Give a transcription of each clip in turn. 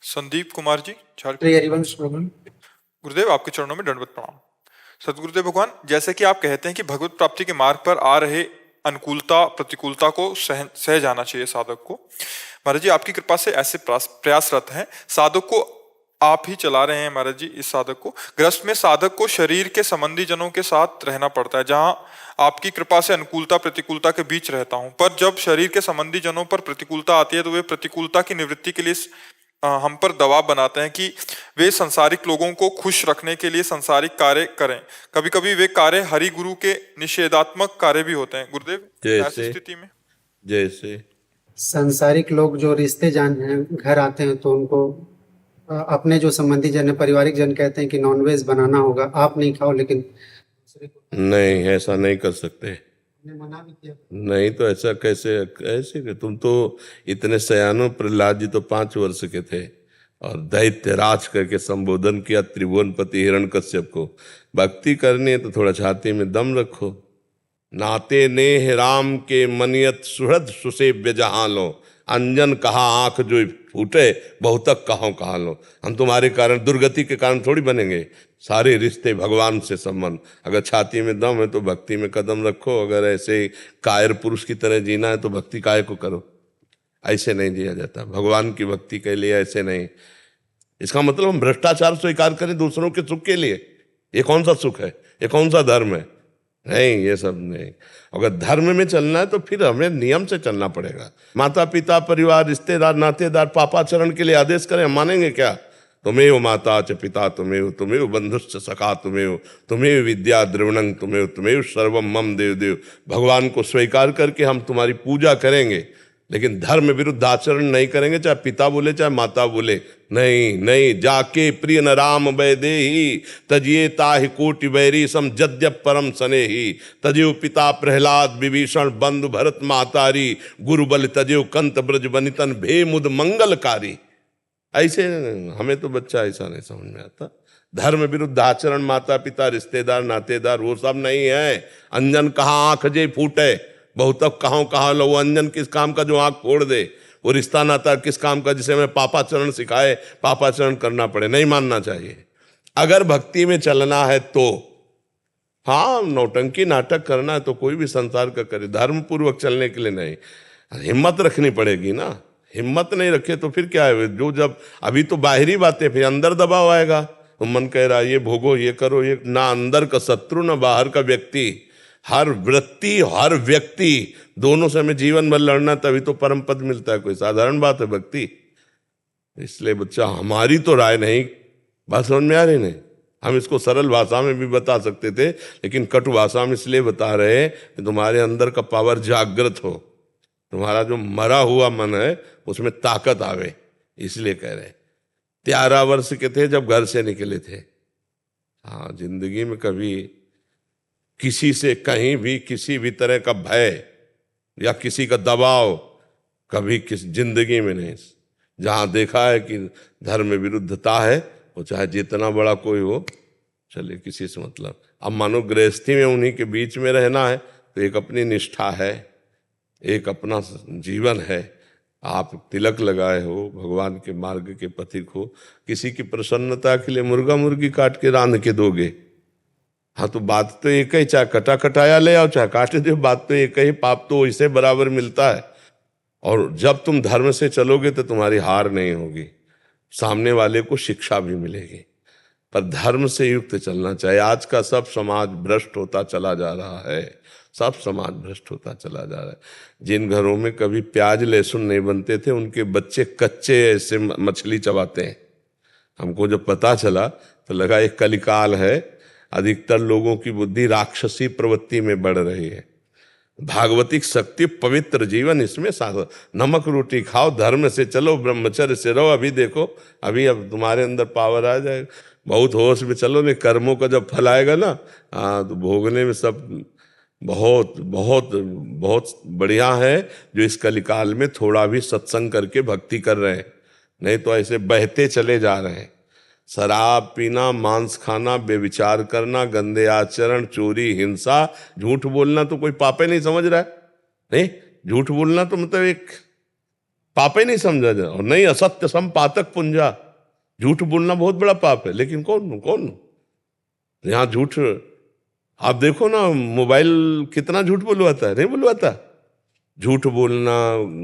संदीप कुमार जी श्री हरिवंश भगवान। गुरुदेव आपके चरणों में दंडवत प्रणाम। सदगुरुदेव भगवान, जैसे कि आप कहते हैं कि भगवत प्राप्ति के मार्ग पर आ रहे अनुकूलता प्रतिकूलता को सह जाना चाहिए साधक को। महाराज जी आपकी कृपा से ऐसे प्रयासरत हैं, साधक को आप ही चला रहे हैं महाराज जी। इस साधक को गृहस्थ में साधक को शरीर के संबंधी जनों के साथ रहना पड़ता है, जहां आपकी कृपा से अनुकूलता प्रतिकूलता के बीच रहता हूं। पर जब शरीर के संबंधी जनों पर प्रतिकूलता आती है तो वे प्रतिकूलता की निवृत्ति के लिए हम पर दबाव बनाते हैं कि वे संसारिक लोगों को खुश रखने के लिए संसारिक कार्य करें। कभी कभी वे कार्य हरि गुरु के निषेधात्मक कार्य भी होते हैं। गुरुदेव ऐसी स्थिति में जैसे सांसारिक लोग जो रिश्ते जान हैं घर आते हैं तो उनको अपने जो संबंधी जन है, पारिवारिक जन कहते हैं कि नॉनवेज बनाना होगा, आप नहीं खाओ, लेकिन नहीं, ऐसा नहीं कर सकते। ने मना भी किया। नहीं तो ऐसा कैसे ऐसे कि तुम तो इतने सयानो, प्रहलाद जी तो 5 वर्ष के थे और दैत्य राज करके संबोधन किया त्रिभुवनपति हिरण्यकश्यप को। भक्ति करनी है तो थोड़ा छाती में दम रखो। नाते नेह राम के मनियत सुहृद सुसेव्य जहां लो, अंजन कहा आंख जो फूटे बहुतक कहो कहा लो। हम तुम्हारे कारण, दुर्गति के कारण थोड़ी बनेंगे। सारे रिश्ते भगवान से संबंध। अगर छाती में दम है तो भक्ति में कदम रखो। अगर ऐसे कायर पुरुष की तरह जीना है तो भक्ति काय को करो। ऐसे नहीं जिया जाता भगवान की भक्ति के लिए, ऐसे नहीं। इसका मतलब हम भ्रष्टाचार स्वीकार करें दूसरों के सुख के लिए? ये कौन सा सुख है? ये कौन सा धर्म है? नहीं, ये सब नहीं। अगर धर्म में चलना है तो फिर हमें नियम से चलना पड़ेगा। माता पिता परिवार रिश्तेदार नातेदार पापाचरण के लिए आदेश करें, हम मानेंगे क्या? तुम्हें माता च पिता तुम्हें, तुम्हें बंधुश्च सखा तुम्हें, तुम्हें विद्या द्रविणं तुम्हें, तुम्हें सर्वम मम देव देव। भगवान को स्वीकार करके हम तुम्हारी पूजा करेंगे, लेकिन धर्म विरुद्ध आचरण नहीं करेंगे, चाहे पिता बोले चाहे माता बोले। नहीं नहीं, जाके प्रिय न राम वैदेही, तजिए ताहि कोटि वैरी सम जद्यप परम सनेही। तजेव पिता प्रहलाद विभीषण बंधु भरत मातारी, गुरु बल तजेव कंत ब्रज बनितन भे मुद मंगलकारी। ऐसे हमें तो बच्चा ऐसा नहीं समझ में आता। धर्म विरुद्ध आचरण, माता पिता रिश्तेदार नातेदार वो सब नहीं है। अंजन कहाँ आंख जे फूटे बहुतक कहाँ लो। वो अंजन किस काम का जो आंख फोड़ दे? वो रिश्ता नाता किस काम का जिसे हमें पापाचरण सिखाए, पापाचरण करना पड़े? नहीं मानना चाहिए। अगर भक्ति में चलना है तो हाँ, नौटंकी नाटक करना है तो कोई भी संसार का करे, धर्म पूर्वक चलने के लिए नहीं। हिम्मत रखनी पड़ेगी ना। हिम्मत नहीं रखे तो फिर क्या है? जो जब अभी तो बाहरी बातें, फिर अंदर दबाव आएगा। तो मन कह रहा है ये भोगो, ये करो, ये ना अंदर का शत्रु ना बाहर का व्यक्ति। हर वृत्ति, हर व्यक्ति, दोनों से हमें जीवन भर लड़ना, तभी तो परम पद मिलता है। कोई साधारण बात है भक्ति? इसलिए बच्चा, हमारी तो राय नहीं, बात समझ में आ रही नहीं? हम इसको सरल भाषा में भी बता सकते थे, लेकिन कटु भाषा में इसलिए बता रहे हैं कि तुम्हारे अंदर का पावर जागृत हो, तुम्हारा जो मरा हुआ मन है उसमें ताकत आवे, इसलिए कह रहे हैं। 13 वर्ष के थे जब घर से निकले थे। हाँ, जिंदगी में कभी किसी से कहीं भी किसी भी तरह का भय या किसी का दबाव कभी किस जिंदगी में नहीं। जहाँ देखा है कि धर्म विरुद्धता है, वो चाहे जितना बड़ा कोई हो, चले किसी से मतलब। अब मानो गृहस्थी में उन्हीं के बीच में रहना है तो एक अपनी निष्ठा है, एक अपना जीवन है। आप तिलक लगाए हो, भगवान के मार्ग के पथिक हो, किसी की प्रसन्नता के लिए मुर्गा मुर्गी काट के रांध के दोगे। हाँ, तो बात तो एक ही, चाहे कटा कटाया ले आओ चाहे काटे दो, बात तो एक ही, पाप तो इसे बराबर मिलता है। और जब तुम धर्म से चलोगे तो तुम्हारी हार नहीं होगी, सामने वाले को शिक्षा भी मिलेगी। पर धर्म से युक्त चलना चाहिए। आज का सब समाज भ्रष्ट होता चला जा रहा है, सब समाज भ्रष्ट होता चला जा रहा है। जिन घरों में कभी प्याज लहसुन नहीं बनते थे, उनके बच्चे कच्चे ऐसे मछली चबाते हैं। हमको जब पता चला तो लगा एक कलिकाल है, अधिकतर लोगों की बुद्धि राक्षसी प्रवृत्ति में बढ़ रही है। भागवतिक शक्ति, पवित्र जीवन, इसमें साथ नमक रोटी खाओ, धर्म से चलो, ब्रह्मचर्य से रहो। अभी देखो, अभी अब तुम्हारे अंदर पावर आ जाएगा। बहुत होश में चलो, नहीं कर्मों का जब फल आएगा ना, हाँ, तो भोगने में सब बहुत बहुत बहुत बढ़िया है जो इस कलिकाल में थोड़ा भी सत्संग करके भक्ति कर रहे हैं। नहीं तो ऐसे बहते चले जा रहे हैं। शराब पीना, मांस खाना, बेविचार करना, गंदे आचरण, चोरी, हिंसा, झूठ बोलना तो कोई पापे नहीं समझ रहा है। नहीं, झूठ बोलना तो मतलब एक पाप ही नहीं समझा जाए। और नहीं, असत्य संपातक पुंजा, झूठ बोलना बहुत बड़ा पाप है। लेकिन कौन कौन यहाँ झूठ, आप देखो ना मोबाइल कितना झूठ बुलवाता है, नहीं बुलवाता? झूठ बोलना,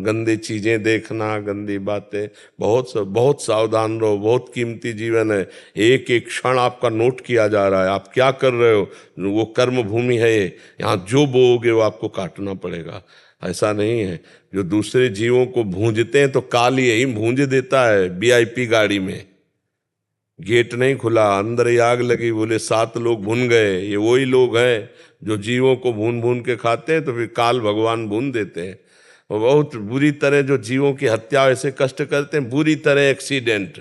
गंदी चीजें देखना, गंदी बातें, बहुत सावधान रहो, बहुत कीमती जीवन है। एक एक क्षण आपका नोट किया जा रहा है, आप क्या कर रहे हो, वो कर्म भूमि है ये, यहाँ जो बोओगे वो आपको काटना पड़ेगा। ऐसा नहीं है। जो दूसरे जीवों को भूंजते हैं तो काल यही भूंज देता है। वीआईपी गाड़ी में गेट नहीं खुला, अंदर ही आग लगी, बोले 7 लोग भून गए। ये वही लोग हैं जो जीवों को भून भून के खाते हैं, तो फिर काल भगवान भून देते हैं। और बहुत बुरी तरह जो जीवों की हत्या ऐसे कष्ट करते हैं, बुरी तरह एक्सीडेंट,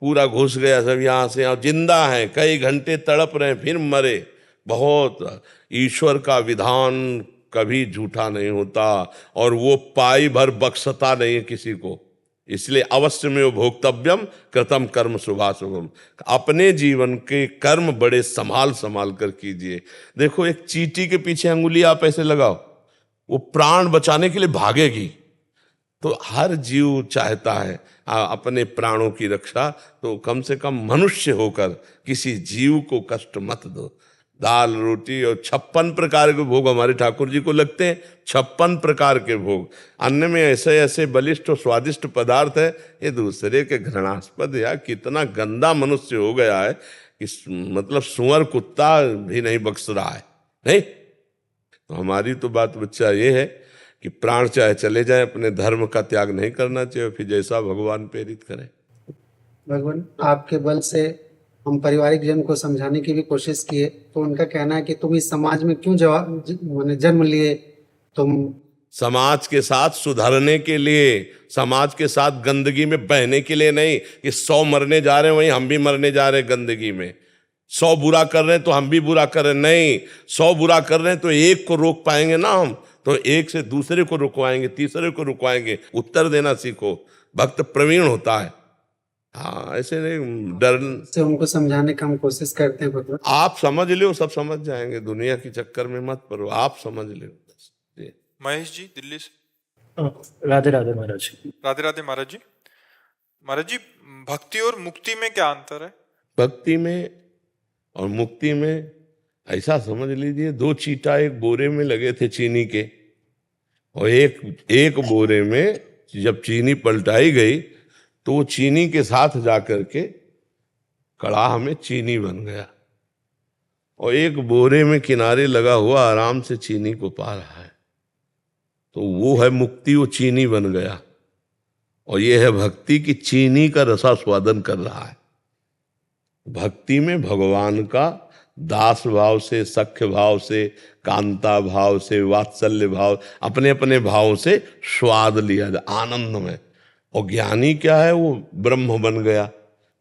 पूरा घुस गया सब यहाँ से, यहाँ जिंदा है, कई घंटे तड़प रहे फिर मरे। बहुत ईश्वर का विधान कभी झूठा नहीं होता, और वो पाई भर बख्शता नहीं है किसी को। इसलिए अवश्य में वो भोक्तव्यम कृतम कर्म शुभाशुभम। अपने जीवन के कर्म बड़े संभाल संभाल कर कीजिए। देखो, एक चींटी के पीछे अंगुली आप ऐसे लगाओ, वो प्राण बचाने के लिए भागेगी। तो हर जीव चाहता है अपने प्राणों की रक्षा, तो कम से कम मनुष्य होकर किसी जीव को कष्ट मत दो। दाल रोटी और 56 प्रकार के भोग हमारे ठाकुर जी को लगते हैं। 56 प्रकार के भोग, अन्न में ऐसे ऐसे बलिष्ठ और स्वादिष्ट पदार्थ है, ये दूसरे के घृणास्पद। या कितना गंदा मनुष्य हो गया है कि मतलब सुअर कुत्ता भी नहीं बख्श रहा है। नहीं, तो हमारी तो बात बच्चा ये है कि प्राण चाहे चले जाए, अपने धर्म का त्याग नहीं करना चाहिए, फिर जैसा भगवान प्रेरित करें। भगवान, आपके बल से हम पारिवारिक जन को समझाने की भी कोशिश किए, तो उनका कहना है कि तुम इस समाज में क्यों माने जन्म लिए, तुम समाज के साथ सुधरने के लिए, समाज के साथ गंदगी में बहने के लिए नहीं कि 100 मरने जा रहे हैं वहीं हम भी मरने जा रहे हैं गंदगी में। 100 बुरा कर रहे हैं तो हम भी बुरा कर रहे हैं, नहीं। 100 बुरा कर रहे हैं तो एक को रोक पाएंगे ना हम, तो एक से दूसरे को रुकवाएंगे, तीसरे को रुकवाएंगे। उत्तर देना सीखो, भक्त प्रवीण होता है। हाँ, ऐसे नहीं डर से उनको समझाने का हम कोशिश करते हैं भगवान। आप समझ लो, सब समझ जाएंगे। दुनिया के चक्कर में मत पड़ो, आप समझ लो बस। महेश जी दिल्ली से। राधे राधे महाराज। राधे राधे महाराज जी। महाराज जी, भक्ति और मुक्ति में क्या अंतर है? भक्ति में और मुक्ति में ऐसा समझ लीजिए, 2 चीटा एक बोरे में लगे थे चीनी के, और एक बोरे में जब चीनी पलटाई गई तो वो चीनी के साथ जाकर के कड़ाह में चीनी बन गया, और एक बोरे में किनारे लगा हुआ आराम से चीनी को पा रहा है। तो वो है मुक्ति, वो चीनी बन गया। और ये है भक्ति की चीनी का रसास्वादन कर रहा है। भक्ति में भगवान का दास भाव से, सख्य भाव से, कांता भाव से, वात्सल्य भाव, अपने अपने भाव से स्वाद लिया जाए, आनंद में। और ज्ञानी क्या है, वो ब्रह्म बन गया,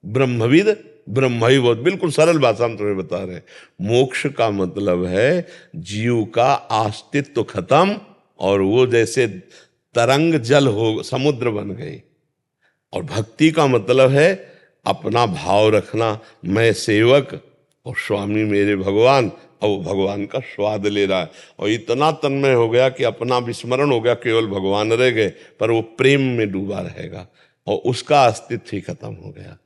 ब्रह्मविद ब्रह्मैव। बिल्कुल सरल भाषा में तुम्हें बता रहे हैं। मोक्ष का मतलब है जीव का अस्तित्व खत्म, और वो जैसे तरंग जल हो, समुद्र बन गई। और भक्ति का मतलब है अपना भाव रखना, मैं सेवक और स्वामी मेरे भगवान, और वो भगवान का स्वाद ले रहा है। और इतना तन्मय हो गया कि अपना विस्मरण हो गया, केवल भगवान रह गए, पर वो प्रेम में डूबा रहेगा, और उसका अस्तित्व ही खत्म हो गया।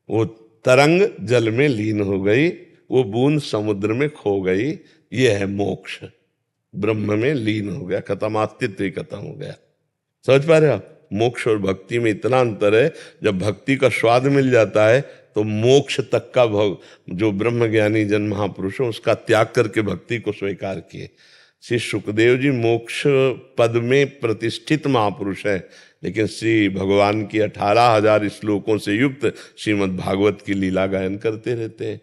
वो तरंग जल में लीन हो गई, वो बूंद समुद्र में खो गई। ये है मोक्ष, ब्रह्म में लीन हो गया, खत्म, अस्तित्व ही खत्म हो गया। समझ पा रहे आप? मोक्ष और भक्ति में इतना अंतर है। जब भक्ति का स्वाद मिल जाता है तो मोक्ष तक का जो ब्रह्म ज्ञानी जन महापुरुष है उसका त्याग करके भक्ति को स्वीकार किए। श्री सुखदेव जी मोक्ष पद में प्रतिष्ठित महापुरुष है, लेकिन श्री भगवान की 18,000 श्लोकों से युक्त श्रीमद् भागवत की लीला गायन करते रहते हैं।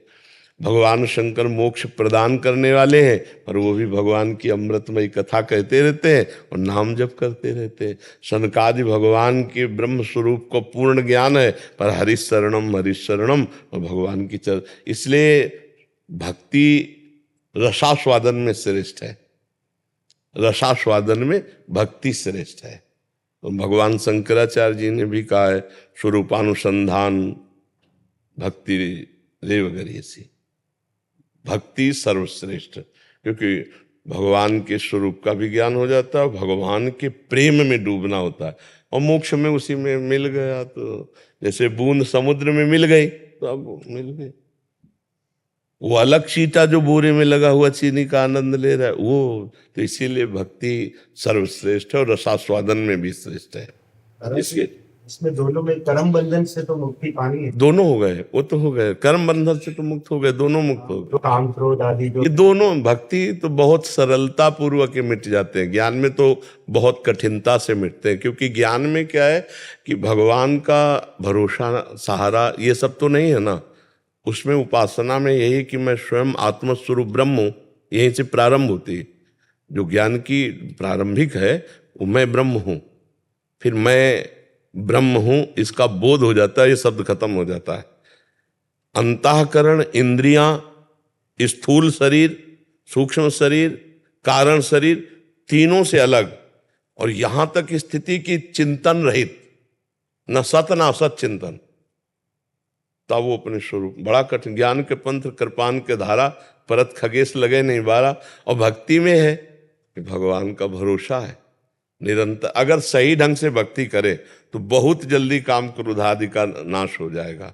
भगवान शंकर मोक्ष प्रदान करने वाले हैं, पर वो भी भगवान की अमृतमयी कथा कहते रहते हैं और नाम जप करते रहते हैं। सनकादि भगवान के ब्रह्म स्वरूप को पूर्ण ज्ञान है, पर हरिशरणम हरिशरणम, और भगवान की इसलिए भक्ति रसास्वादन में श्रेष्ठ है, रसास्वादन में भक्ति श्रेष्ठ है। तो भगवान शंकराचार्य जी ने भी कहा है, स्वरूपानुसंधान भक्ति रेव गरीयसी, भक्ति सर्वश्रेष्ठ। क्योंकि भगवान के स्वरूप का भी ज्ञान हो जाता है और भगवान के प्रेम में डूबना होता है। और मोक्ष में उसी में मिल गया, तो जैसे बूंद समुद्र में मिल गई तो अब मिल गई। वो अलग चीटा जो बोरे में लगा हुआ चीनी का आनंद ले रहा है वो, तो इसीलिए भक्ति सर्वश्रेष्ठ है और रसास्वादन में भी श्रेष्ठ है। इसके इसमें दोनों में कर्म बंधन से तो मुक्ति पानी है, दोनों हो गए, वो तो हो गए, कर्म बंधन से तो मुक्त हो गए, दोनों मुक्त हो गए। तो काम क्रोध आदि जो ये दोनों भक्ति तो बहुत सरलता पूर्वक के मिट जाते हैं, ज्ञान में तो बहुत कठिनता से मिटते हैं। क्योंकि ज्ञान में क्या है कि भगवान का भरोसा, सहारा, ये सब तो नहीं है ना। उसमें उपासना में यही कि मैं स्वयं आत्मस्वरूप ब्रह्म हूँ, यहीं से प्रारंभ होती है। जो ज्ञान की प्रारंभिक है वो मैं ब्रह्म हूँ, फिर मैं ब्रह्म हूँ इसका बोध हो जाता है, ये शब्द खत्म हो जाता है। अंतःकरण, इंद्रियां, स्थूल शरीर, सूक्ष्म शरीर, कारण शरीर, तीनों से अलग, और यहां तक स्थिति की चिंतन रहित, न सत न असत चिंतन, तब वो अपने स्वरूप। बड़ा कठिन, ज्ञान के पंथ कृपान के धारा, परत खगेश लगे नहीं बारा। और भक्ति में है कि भगवान का भरोसा है निरंतर। अगर सही ढंग से भक्ति करे तो बहुत जल्दी काम क्रोध आदि का नाश हो जाएगा।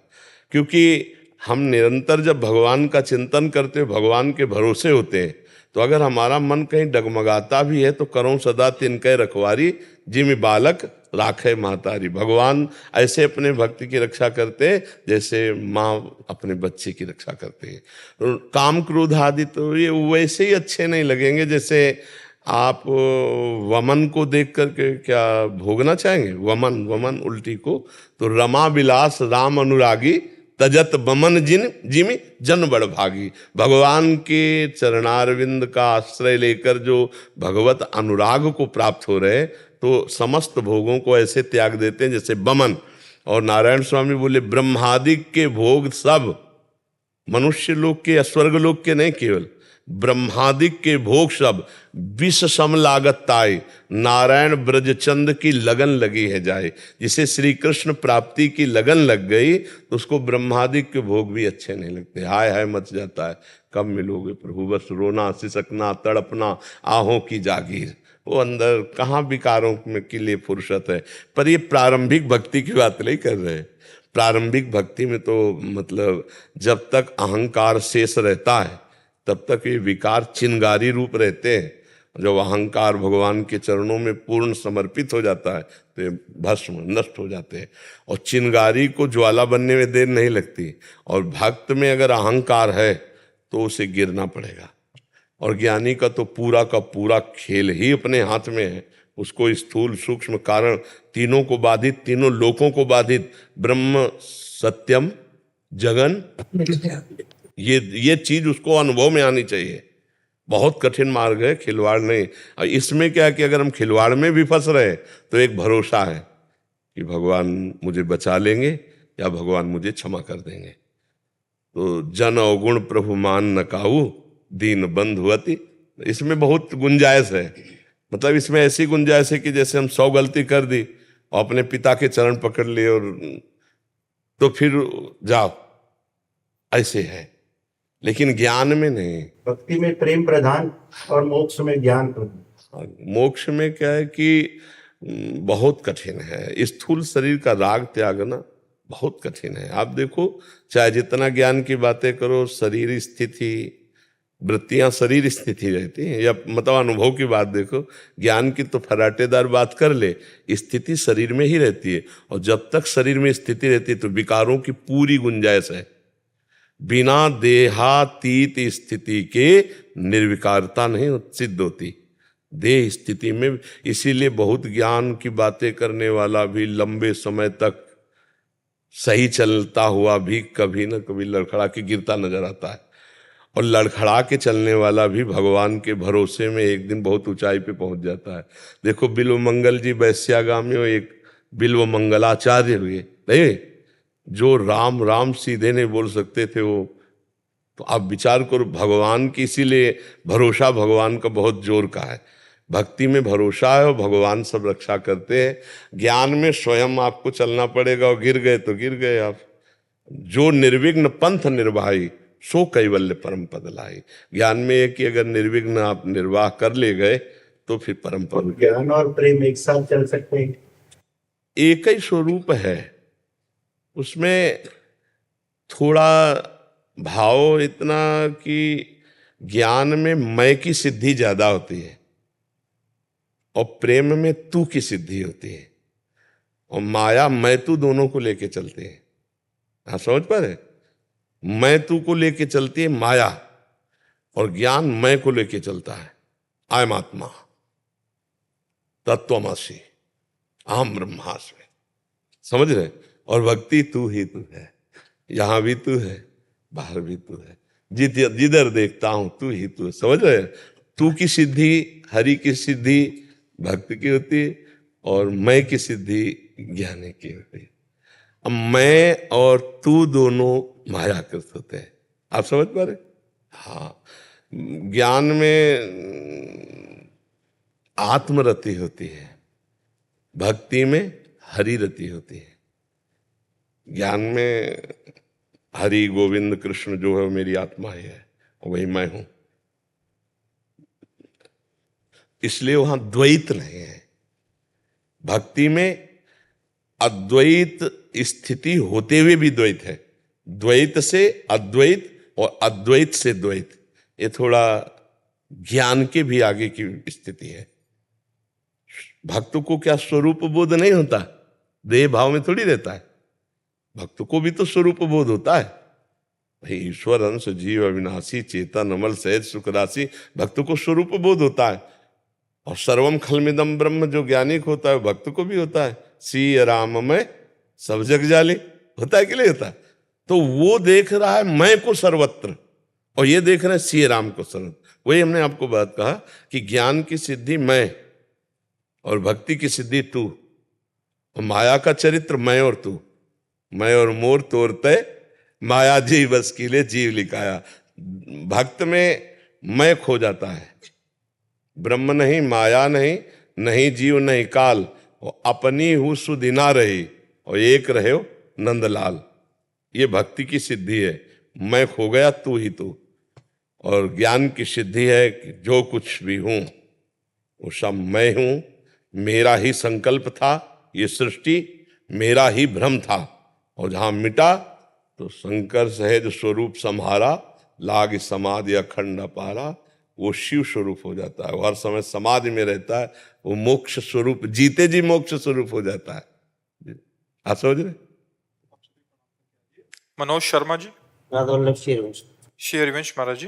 क्योंकि हम निरंतर जब भगवान का चिंतन करते, भगवान के भरोसे होते हैं, तो अगर हमारा मन कहीं डगमगाता भी है तो करो सदा तिनके रखवारी, जिम बालक राखे महतारी। भगवान ऐसे अपने भक्ति की रक्षा करते हैं जैसे माँ अपने बच्चे की रक्षा करते हैं। तो काम क्रोध आदि तो ये वैसे ही अच्छे नहीं लगेंगे जैसे आप वमन को देख करके क्या भोगना चाहेंगे। वमन, वमन उल्टी को, तो रमा विलास राम अनुरागी, तजत बमन जिन जिमि जन बड़ भागी। भगवान के चरणारविंद का आश्रय लेकर जो भगवत अनुराग को प्राप्त हो रहे, तो समस्त भोगों को ऐसे त्याग देते हैं जैसे बमन। और नारायण स्वामी बोले ब्रह्मादिक के भोग सब, मनुष्य लोक के या स्वर्ग लोक के नहीं, केवल ब्रह्मादिक के भोग सब विष सम लागत ताई, नारायण ब्रजचंद की लगन लगी है जाए। जिसे श्री कृष्ण प्राप्ति की लगन लग गई तो उसको ब्रह्मादिक के भोग भी अच्छे नहीं लगते। हाय हाय मच जाता है, कब मिलोगे प्रभु, बस रोना सिसकना तड़पना आहों की जागीर। वो अंदर कहाँ विकारों में के लिए फुर्सत है। पर ये प्रारंभिक भक्ति की बात नहीं कर रहे। प्रारंभिक भक्ति में तो मतलब जब तक अहंकार शेष रहता है तब तक ये विकार चिंगारी रूप रहते हैं। जब अहंकार भगवान के चरणों में पूर्ण समर्पित हो जाता है तो ये भस्म नष्ट हो जाते हैं। और चिंगारी को ज्वाला बनने में देर नहीं लगती। और भक्त में अगर अहंकार है तो उसे गिरना पड़ेगा। और ज्ञानी का तो पूरा का पूरा खेल ही अपने हाथ में है। उसको स्थूल सूक्ष्म कारण तीनों को बाधित, तीनों लोकों को बाधित, ब्रह्म सत्यम जगन, ये चीज उसको अनुभव में आनी चाहिए। बहुत कठिन मार्ग है, खिलवाड़ नहीं। और इसमें क्या है कि अगर हम खिलवाड़ में भी फंस रहे तो एक भरोसा है कि भगवान मुझे बचा लेंगे या भगवान मुझे क्षमा कर देंगे। तो जन अवगुण प्रभु मान न काऊ, दीन बंधुअति, इसमें बहुत गुंजाइश है। मतलब इसमें ऐसी गुंजाइश है कि जैसे हम 100 गलती कर दी और अपने पिता के चरण पकड़ लिए और तो फिर जाओ, ऐसे है। लेकिन ज्ञान में नहीं। भक्ति में प्रेम प्रधान और मोक्ष में ज्ञान प्रधान। मोक्ष में क्या है कि बहुत कठिन है। स्थूल शरीर का राग त्यागना बहुत कठिन है। आप देखो, चाहे जितना ज्ञान की बातें करो, शरीर स्थिति, वृत्तियां शरीर स्थिति रहती हैं। या मतलब अनुभव की बात देखो, ज्ञान की तो फराटेदार बात कर ले, स्थिति शरीर में ही रहती है। और जब तक शरीर में स्थिति रहती है तो विकारों की पूरी गुंजाइश है। बिना देहातीत स्थिति के निर्विकारता नहीं सिद्ध होती। देह स्थिति में इसीलिए बहुत ज्ञान की बातें करने वाला भी लंबे समय तक सही चलता हुआ भी कभी न कभी लड़खड़ा के गिरता नजर आता है। और लड़खड़ा के चलने वाला भी भगवान के भरोसे में एक दिन बहुत ऊंचाई पे पहुंच जाता है। देखो बिल्व मंगल जी वैश्यागामी एक बिल्व मंगलाचार्य हुए, नहीं जो राम राम सीधे नहीं बोल सकते थे वो। तो आप विचार करो, भगवान की, इसीलिए भरोसा भगवान का बहुत जोर का है। भक्ति में भरोसा है और भगवान सब रक्षा करते हैं। ज्ञान में स्वयं आपको चलना पड़ेगा और गिर गए तो गिर गए आप। जो निर्विघ्न पंथ निर्वाही सो कैवल्य परम पद लाई। ज्ञान में है कि अगर निर्विघ्न आप निर्वाह कर ले गए तो फिर परम पद। ज्ञान और प्रेम एक साथ चल सकते हैं? एक ही स्वरूप है, उसमें थोड़ा भाव इतना कि ज्ञान में मैं की सिद्धि ज्यादा होती है और प्रेम में तू की सिद्धि होती है, और माया मैं तू दोनों को लेके चलती है। आप समझ पा रहे? मैं तू को लेके चलती है माया, और ज्ञान मैं को लेके चलता है। अयम आत्मा तत्वमसि अहम ब्रह्मास्मि। समझ रहे? और भक्ति तू ही तू है, यहां भी तू है, बाहर भी तू है, जिधर देखता हूं तू ही तू है। समझ रहे? तू की सिद्धि, हरि की सिद्धि भक्त की होती है, और मैं की सिद्धि ज्ञानी की होती है। अब मैं और तू दोनों मायाकृत होते हैं। आप समझ पा रहे? हाँ, ज्ञान में आत्मरति होती है, भक्ति में हरि रति होती है। ज्ञान में हरि गोविंद कृष्ण जो है मेरी आत्मा ही है, वही मैं हूं, इसलिए वहां द्वैत नहीं है। भक्ति में अद्वैत स्थिति होते हुए भी द्वैत है, द्वैत से अद्वैत और अद्वैत से द्वैत, ये थोड़ा ज्ञान के भी आगे की स्थिति है। भक्त को क्या स्वरूप बोध नहीं होता? देह भाव में थोड़ी रहता है, भक्त को भी तो स्वरूप बोध होता है। भाई ईश्वर अंश जीव अविनाशी चेतन अमल सहज सुख राशि, भक्त को स्वरूप बोध होता है। और सर्वम खलमिदम ब्रह्म जो ज्ञानी को होता है भक्त को भी होता है। सी राम में सब जग जाले, होता है कि नहीं होता? तो वो देख रहा है मैं को सर्वत्र, और ये देख रहे हैं सी राम को सर्वत्र। वही हमने आपको बात कहा कि ज्ञान की सिद्धि मैं और भक्ति की सिद्धि तू, और माया का चरित्र मैं और तू। मैं और मोर तोरते माया जी बस कीले जीव लिखाया। भक्त में मैं खो जाता है, ब्रह्म नहीं, माया नहीं, नहीं जीव नहीं काल, और अपनी हूं सुदिना रही और एक रहे हो नंदलाल। ये भक्ति की सिद्धि है, मैं खो गया तू ही तू। और ज्ञान की सिद्धि है कि जो कुछ भी हूं वो सब मैं हूं, मेरा ही संकल्प था, ये सृष्टि मेरा ही भ्रम था, और जहां मिटा तो शंकर सहज स्वरूप संहारा, लाग समाधि अखंड अपारा, वो शिव स्वरूप हो जाता है। वो हर समय समाधि में रहता है, वो मोक्ष स्वरूप, जीते जी मोक्ष स्वरूप हो जाता है। आप समझ रहे? मनोज शर्मा जी। श्री हरिवंश महाराज जी।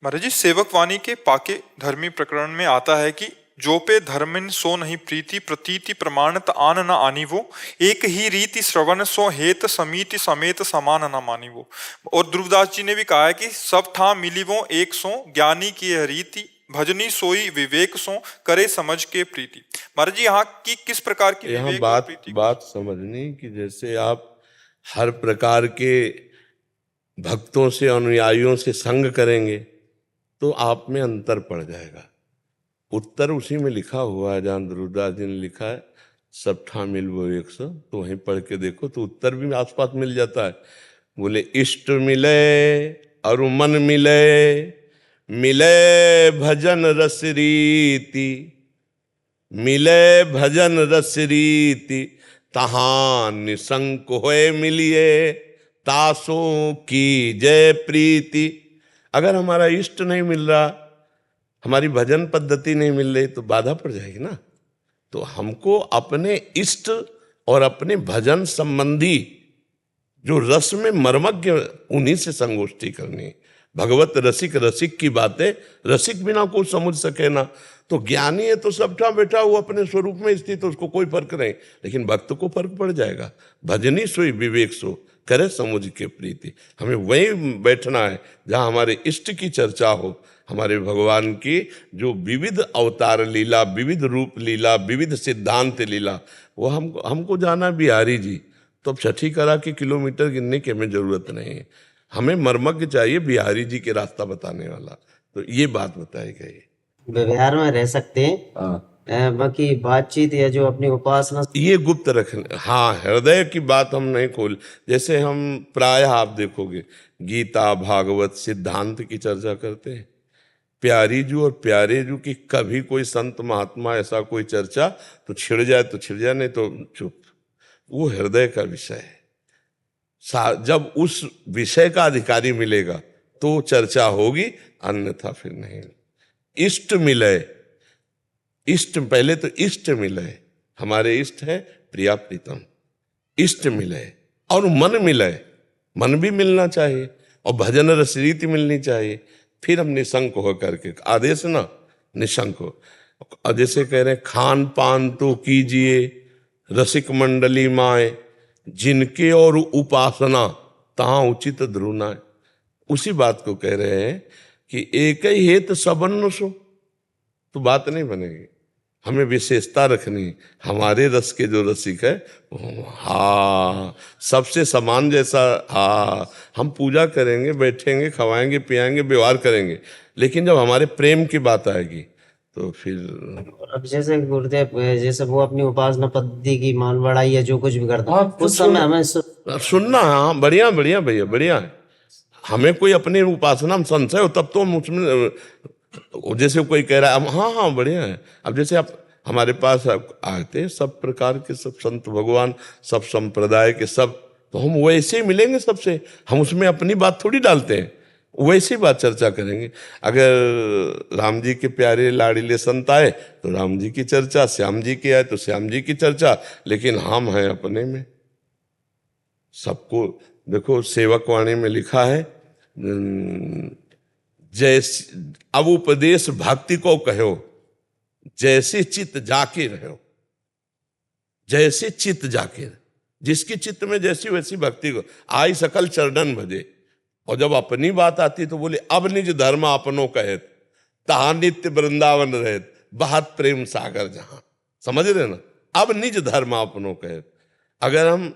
महाराज जी, सेवक वाणी के पाके धर्मी प्रकरण में आता है कि जो पे धर्मिन सो नहीं प्रीति प्रतीति प्रमाणत आन न आनी वो, एक ही रीति श्रवण सो हेत समीति समेत समान न मानी वो। और ध्रुवदास जी ने भी कहा है कि सब था मिली वो एक सो, ज्ञानी की यह रीति भजनी सोई विवेक सो, करे समझ के प्रीति। महाराज जी, यहाँ की किस प्रकार की यहाँ विवेक और प्रीति बात समझनी कि जैसे आप हर प्रकार के भक्तों से अनुयायियों से संग करेंगे तो आप में अंतर पड़ जाएगा। उत्तर उसी में लिखा हुआ है जहाँ ध्रुवदास जी ने लिखा है सब ठा मिल वो 100, तो वहीं पढ़ के देखो तो उत्तर भी आसपास मिल जाता है। बोले इष्ट मिले और मन मिले, मिले भजन रस रीति, मिले भजन रस रीति, तहां निसंक होए मिलिए, तासों की जय प्रीति। अगर हमारा इष्ट नहीं मिल रहा, हमारी भजन पद्धति नहीं मिल रही, तो बाधा पड़ जाएगी ना। तो हमको अपने इष्ट और अपने भजन संबंधी जो रस में मर्मज्ञ, उन्हीं से संगोष्ठी करनी। भगवत रसिक रसिक की बातें रसिक बिना कोई समझ सके ना। तो ज्ञानी है तो सबटा बैठा वो अपने स्वरूप में स्थित, उसको कोई फर्क नहीं, लेकिन भक्त को फर्क पड़ जाएगा। भजनी सोई विवेक सो, करे समझ के प्रीति। हमें वहीं बैठना है जहाँ हमारे इष्ट की चर्चा हो, हमारे भगवान की जो विविध अवतार लीला, विविध रूप लीला, विविध सिद्धांत लीला, वो हमको जाना बिहारी जी। तो अब छठी करा के किलोमीटर गिनने की हमें जरूरत नहीं है, हमें मर्मज्ञ चाहिए बिहारी जी के रास्ता बताने वाला। तो ये बात बताई गई। व्यवहार में रह सकते हैं बाकी बातचीत या जो अपनी उपासना ये गुप्त रखने, हाँ, हृदय की बात हम नहीं खोल। जैसे हम प्रायः आप देखोगे गीता भागवत सिद्धांत की चर्चा करते हैं, प्यारी जू और प्यारे जू की कभी कोई संत महात्मा ऐसा कोई चर्चा तो छिड़ जाए तो छिड़ जाए, नहीं तो चुप। वो हृदय का विषय है। जब उस विषय का अधिकारी मिलेगा तो चर्चा होगी, अन्यथा फिर नहीं। इष्ट मिले, इष्ट पहले तो इष्ट मिले, हमारे इष्ट है प्रिया प्रीतम, इष्ट मिले और मन मिले, मन भी मिलना चाहिए और भजन रस रीति मिलनी चाहिए, फिर हम निशंक होकर के, आदेश ना निशंक हो। और जैसे कह रहे हैं खान पान तो कीजिए रसिक मंडली माए, जिनके और उपासना तहाँ उचित ध्रुना। उसी बात को कह रहे हैं कि एक ही हेत सबन सो, तो बात नहीं बनेगी। हमें विशेषता रखनी, हमारे रस के जो रसिक है, हाँ, सबसे समान जैसा, हाँ, हम पूजा करेंगे, बैठेंगे, खवाएंगे, पियाएंगे, व्यवहार करेंगे, लेकिन जब हमारे प्रेम की बात आएगी तो फिर। अब जैसे गुरुदेव जैसे वो अपनी उपासना पद्धति की मान बढ़ाई या जो कुछ भी करता है उस समय हमें सुनना, हाँ, बढ़िया बढ़िया भैया, बढ़िया है। हमें कोई अपनी उपासना में संशय हो तब तो हम उसमें, जैसे कोई कह रहा है हाँ हाँ बढ़िया है। अब जैसे आप हमारे पास आते हैं सब प्रकार के, सब संत भगवान, सब संप्रदाय के, सब, तो हम वैसे ही मिलेंगे सबसे, हम उसमें अपनी बात थोड़ी डालते हैं, वैसी बात चर्चा करेंगे। अगर राम जी के प्यारे लाड़ीले संत आए तो राम जी की चर्चा, श्याम जी के आए तो श्याम जी की चर्चा, लेकिन हम हैं अपने में सबको। देखो सेवक वाणी में लिखा है, जैसे अब उपदेश भक्ति को कहो, जैसे चित्त जाके रहो, जैसे चित्त जाके, जिसकी चित्त में जैसी वैसी भक्ति को, आई सकल चरणन भजे। और जब अपनी बात आती तो बोले अब निज धर्म अपनो कहत, तहा नित्य वृंदावन रहत, बहत प्रेम सागर जहां। समझ रहे ना, अब निज धर्म अपनो कहत। अगर हम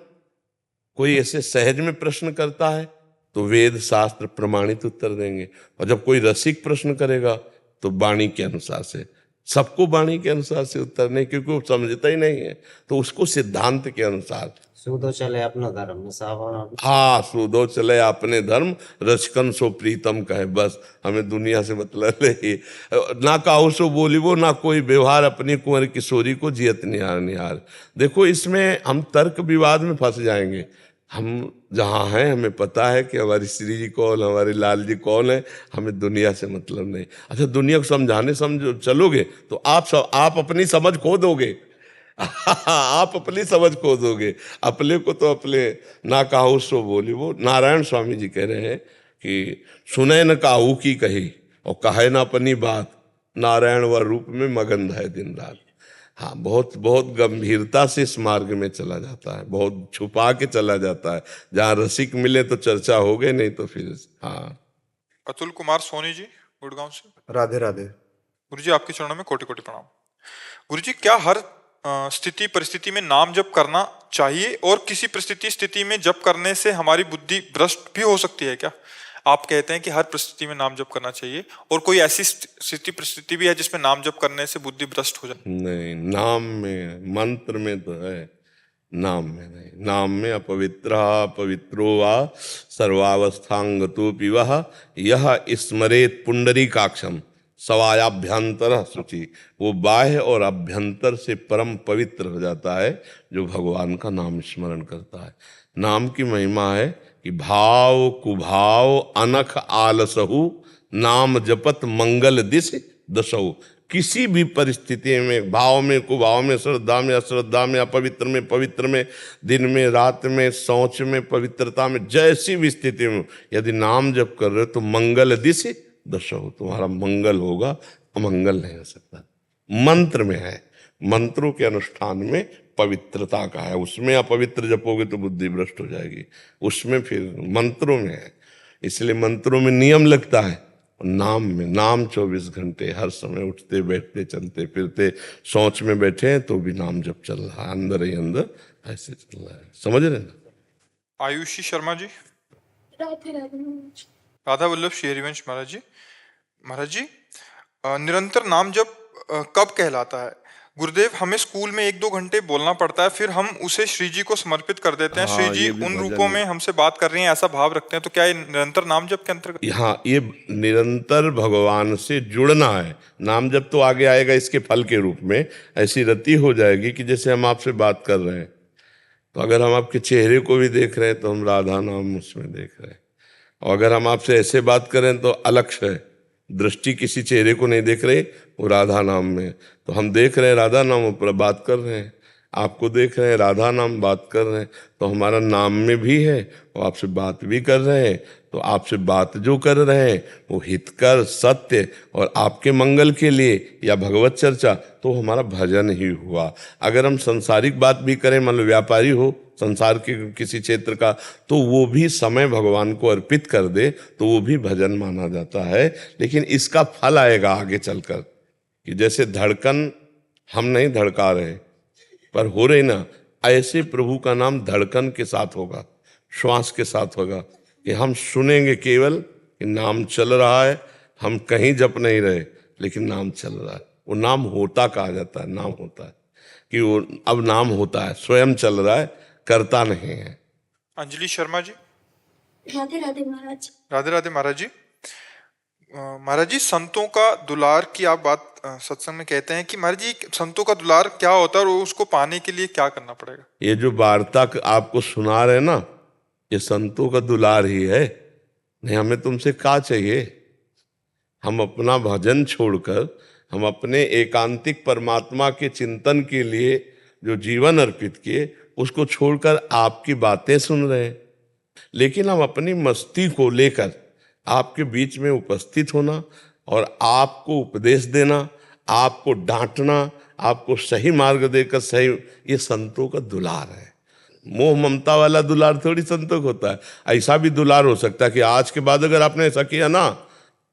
कोई ऐसे सहज में प्रश्न करता है तो वेद शास्त्र प्रमाणित उत्तर देंगे, और जब कोई रसिक प्रश्न करेगा तो वाणी के अनुसार से, सबको वाणी के अनुसार से उत्तर नहीं, क्योंकि वो समझता ही नहीं है, तो उसको सिद्धांत के अनुसार। सूदो चले अपना धर्म सावन, हाँ, सूदो चले अपने धर्म, रचकन सो प्रीतम कहे। बस हमें दुनिया से मतलब नहीं, ना काहू सो बोली वो, ना कोई व्यवहार अपनी कुंवर किशोरी को जियत निहार निहार। देखो इसमें हम तर्क विवाद में फंस जाएंगे। हम जहाँ हैं हमें पता है कि हमारी श्री जी कौन, हमारे लाल जी कौन है, हमें दुनिया से मतलब नहीं। अच्छा, दुनिया को समझाने चलोगे तो आप अपनी समझ खो दोगे आप अपनी समझ खो दोगे। अपने को तो अपने ना काहू सो बोली वो। नारायण स्वामी जी कह रहे हैं कि सुने न काहू की कही और कहे न अपनी बात, नारायण व रूप में मगन है दिन रात। हाँ, बहुत बहुत गंभीरता से इस मार्ग में चला जाता है, बहुत छुपा के चला जाता है। जहाँ रसिक मिले तो चर्चा हो गई, नहीं तो फिर। हाँ, अतुल कुमार सोनी जी गुड़गांव से। राधे राधे। गुरु जी आपके चरणों में कोटि कोटि प्रणाम। गुरु जी, क्या हर स्थिति परिस्थिति में नाम जप करना चाहिए, और किसी परिस्थिति स्थिति में जप करने से हमारी बुद्धि भ्रष्ट भी हो सकती है क्या? आप कहते हैं कि हर परिस्थिति में नाम जप करना चाहिए, और कोई ऐसी स्थिति परिस्थिति भी है जिसमें नाम जप करने से बुद्धि भ्रष्ट हो जाए? नहीं, नाम में, मंत्र में तो है, नाम में नहीं। नाम में अपवित्र पवित्रो वा सर्वावस्थांगतो पिवह यह स्मरेत पुंडरीकाक्षम सवायाभ्यंतर शुचि। वो बाह्य और अभ्यंतर से परम पवित्र हो जाता है जो भगवान का नाम स्मरण करता है। नाम की महिमा है कि भाव कुभाव अनख आलसहु, नाम जपत मंगल दिश दशहु। किसी भी परिस्थिति में, भाव में कुभाव में, श्रद्धा में अश्रद्धा में, अपवित्र में पवित्र में, दिन में रात में, शौच में पवित्रता में, जैसी भी स्थिति में यदि नाम जप कर रहे हो तो मंगल दिश दशहु, तुम्हारा मंगल होगा, अमंगल नहीं हो सकता। मंत्र में है, मंत्रों के अनुष्ठान में पवित्रता का है। उसमें अपवित्र जपोगे तो बुद्धि भ्रष्ट हो जाएगी, उसमें फिर मंत्रों में है। इसलिए मंत्रों में नियम लगता है, नाम में, नाम 24 घंटे हर समय, उठते बैठते चलते फिरते, शौच में बैठे हैं तो भी नाम जप चल रहा है, अंदर ही अंदर ऐसे चल रहा है। समझ रहे ना? आयुषी शर्मा जी। राधा वल्लभ श्री हरिवंश महाराज जी। महाराज जी, निरंतर नाम जप कब कहलाता है? गुरुदेव, हमें स्कूल में 1-2 घंटे बोलना पड़ता है, फिर हम उसे श्री जी को समर्पित कर देते हैं। हाँ, श्री जी ये भी उन भजन रूपों है। में हमसे बात कर रही हैं, ऐसा भाव रखते हैं, तो क्या ये निरंतर नाम जप के अंतर्गत? हाँ, ये निरंतर भगवान से जुड़ना है। नाम जब तो आगे आएगा इसके फल के रूप में। ऐसी रति हो जाएगी कि जैसे हम आपसे बात कर रहे हैं, तो अगर हम आपके चेहरे को भी देख रहे हैं तो हम राधा नाम उसमें देख रहे हैं, और अगर हम आपसे ऐसे बात करें तो अलक्ष्य है, दृष्टि किसी चेहरे को नहीं देख रहे, वो राधा नाम में। तो हम देख रहे हैं राधा नाम पर बात कर रहे हैं, आपको देख रहे हैं राधा नाम बात कर रहे हैं, तो हमारा नाम में भी है और आपसे बात भी कर रहे हैं। तो आपसे बात जो कर रहे हैं वो हितकर, सत्य और आपके मंगल के लिए या भगवत चर्चा, तो हमारा भजन ही हुआ। अगर हम सांसारिक बात भी करें, मान लो व्यापारी हो संसार के किसी क्षेत्र का, तो वो भी समय भगवान को अर्पित कर दे तो वो भी भजन माना जाता है। लेकिन इसका फल आएगा आगे चलकर, कि जैसे धड़कन हम नहीं धड़का रहे पर हो रही ना, ऐसे प्रभु का नाम धड़कन के साथ होगा, श्वास के साथ होगा, कि हम सुनेंगे केवल कि नाम चल रहा है, हम कहीं जप नहीं रहे लेकिन नाम चल रहा है। वो नाम होता कहा जाता है, नाम होता है कि वो अब नाम होता है, स्वयं चल रहा है, करता नहीं है। अंजलि शर्मा जी। राधे राधे महाराज। राधे राधे महाराज जी। महाराज जी, संतों का दुलार की आप बात सत्संग में कहते हैं कि महाराज जी संतों का दुलार क्या होता है और उसको पाने के लिए क्या करना पड़ेगा? ये जो वार्ता आपको सुना रहे ना, ये संतों का दुलार ही है। नहीं, हमें तुमसे क्या चाहिए? हम अपना भजन छोड़कर, हम अपने एकांतिक परमात्मा के चिंतन के लिए जो जीवन अर्पित किए, उसको छोड़कर आपकी बातें सुन रहे हैं। लेकिन हम अपनी मस्ती को लेकर आपके बीच में उपस्थित होना और आपको उपदेश देना, आपको डांटना, आपको सही मार्ग देकर सही, ये संतों का दुलार है। मोह ममता वाला दुलार थोड़ी संतों को होता है। ऐसा भी दुलार हो सकता है कि आज के बाद अगर आपने ऐसा किया ना,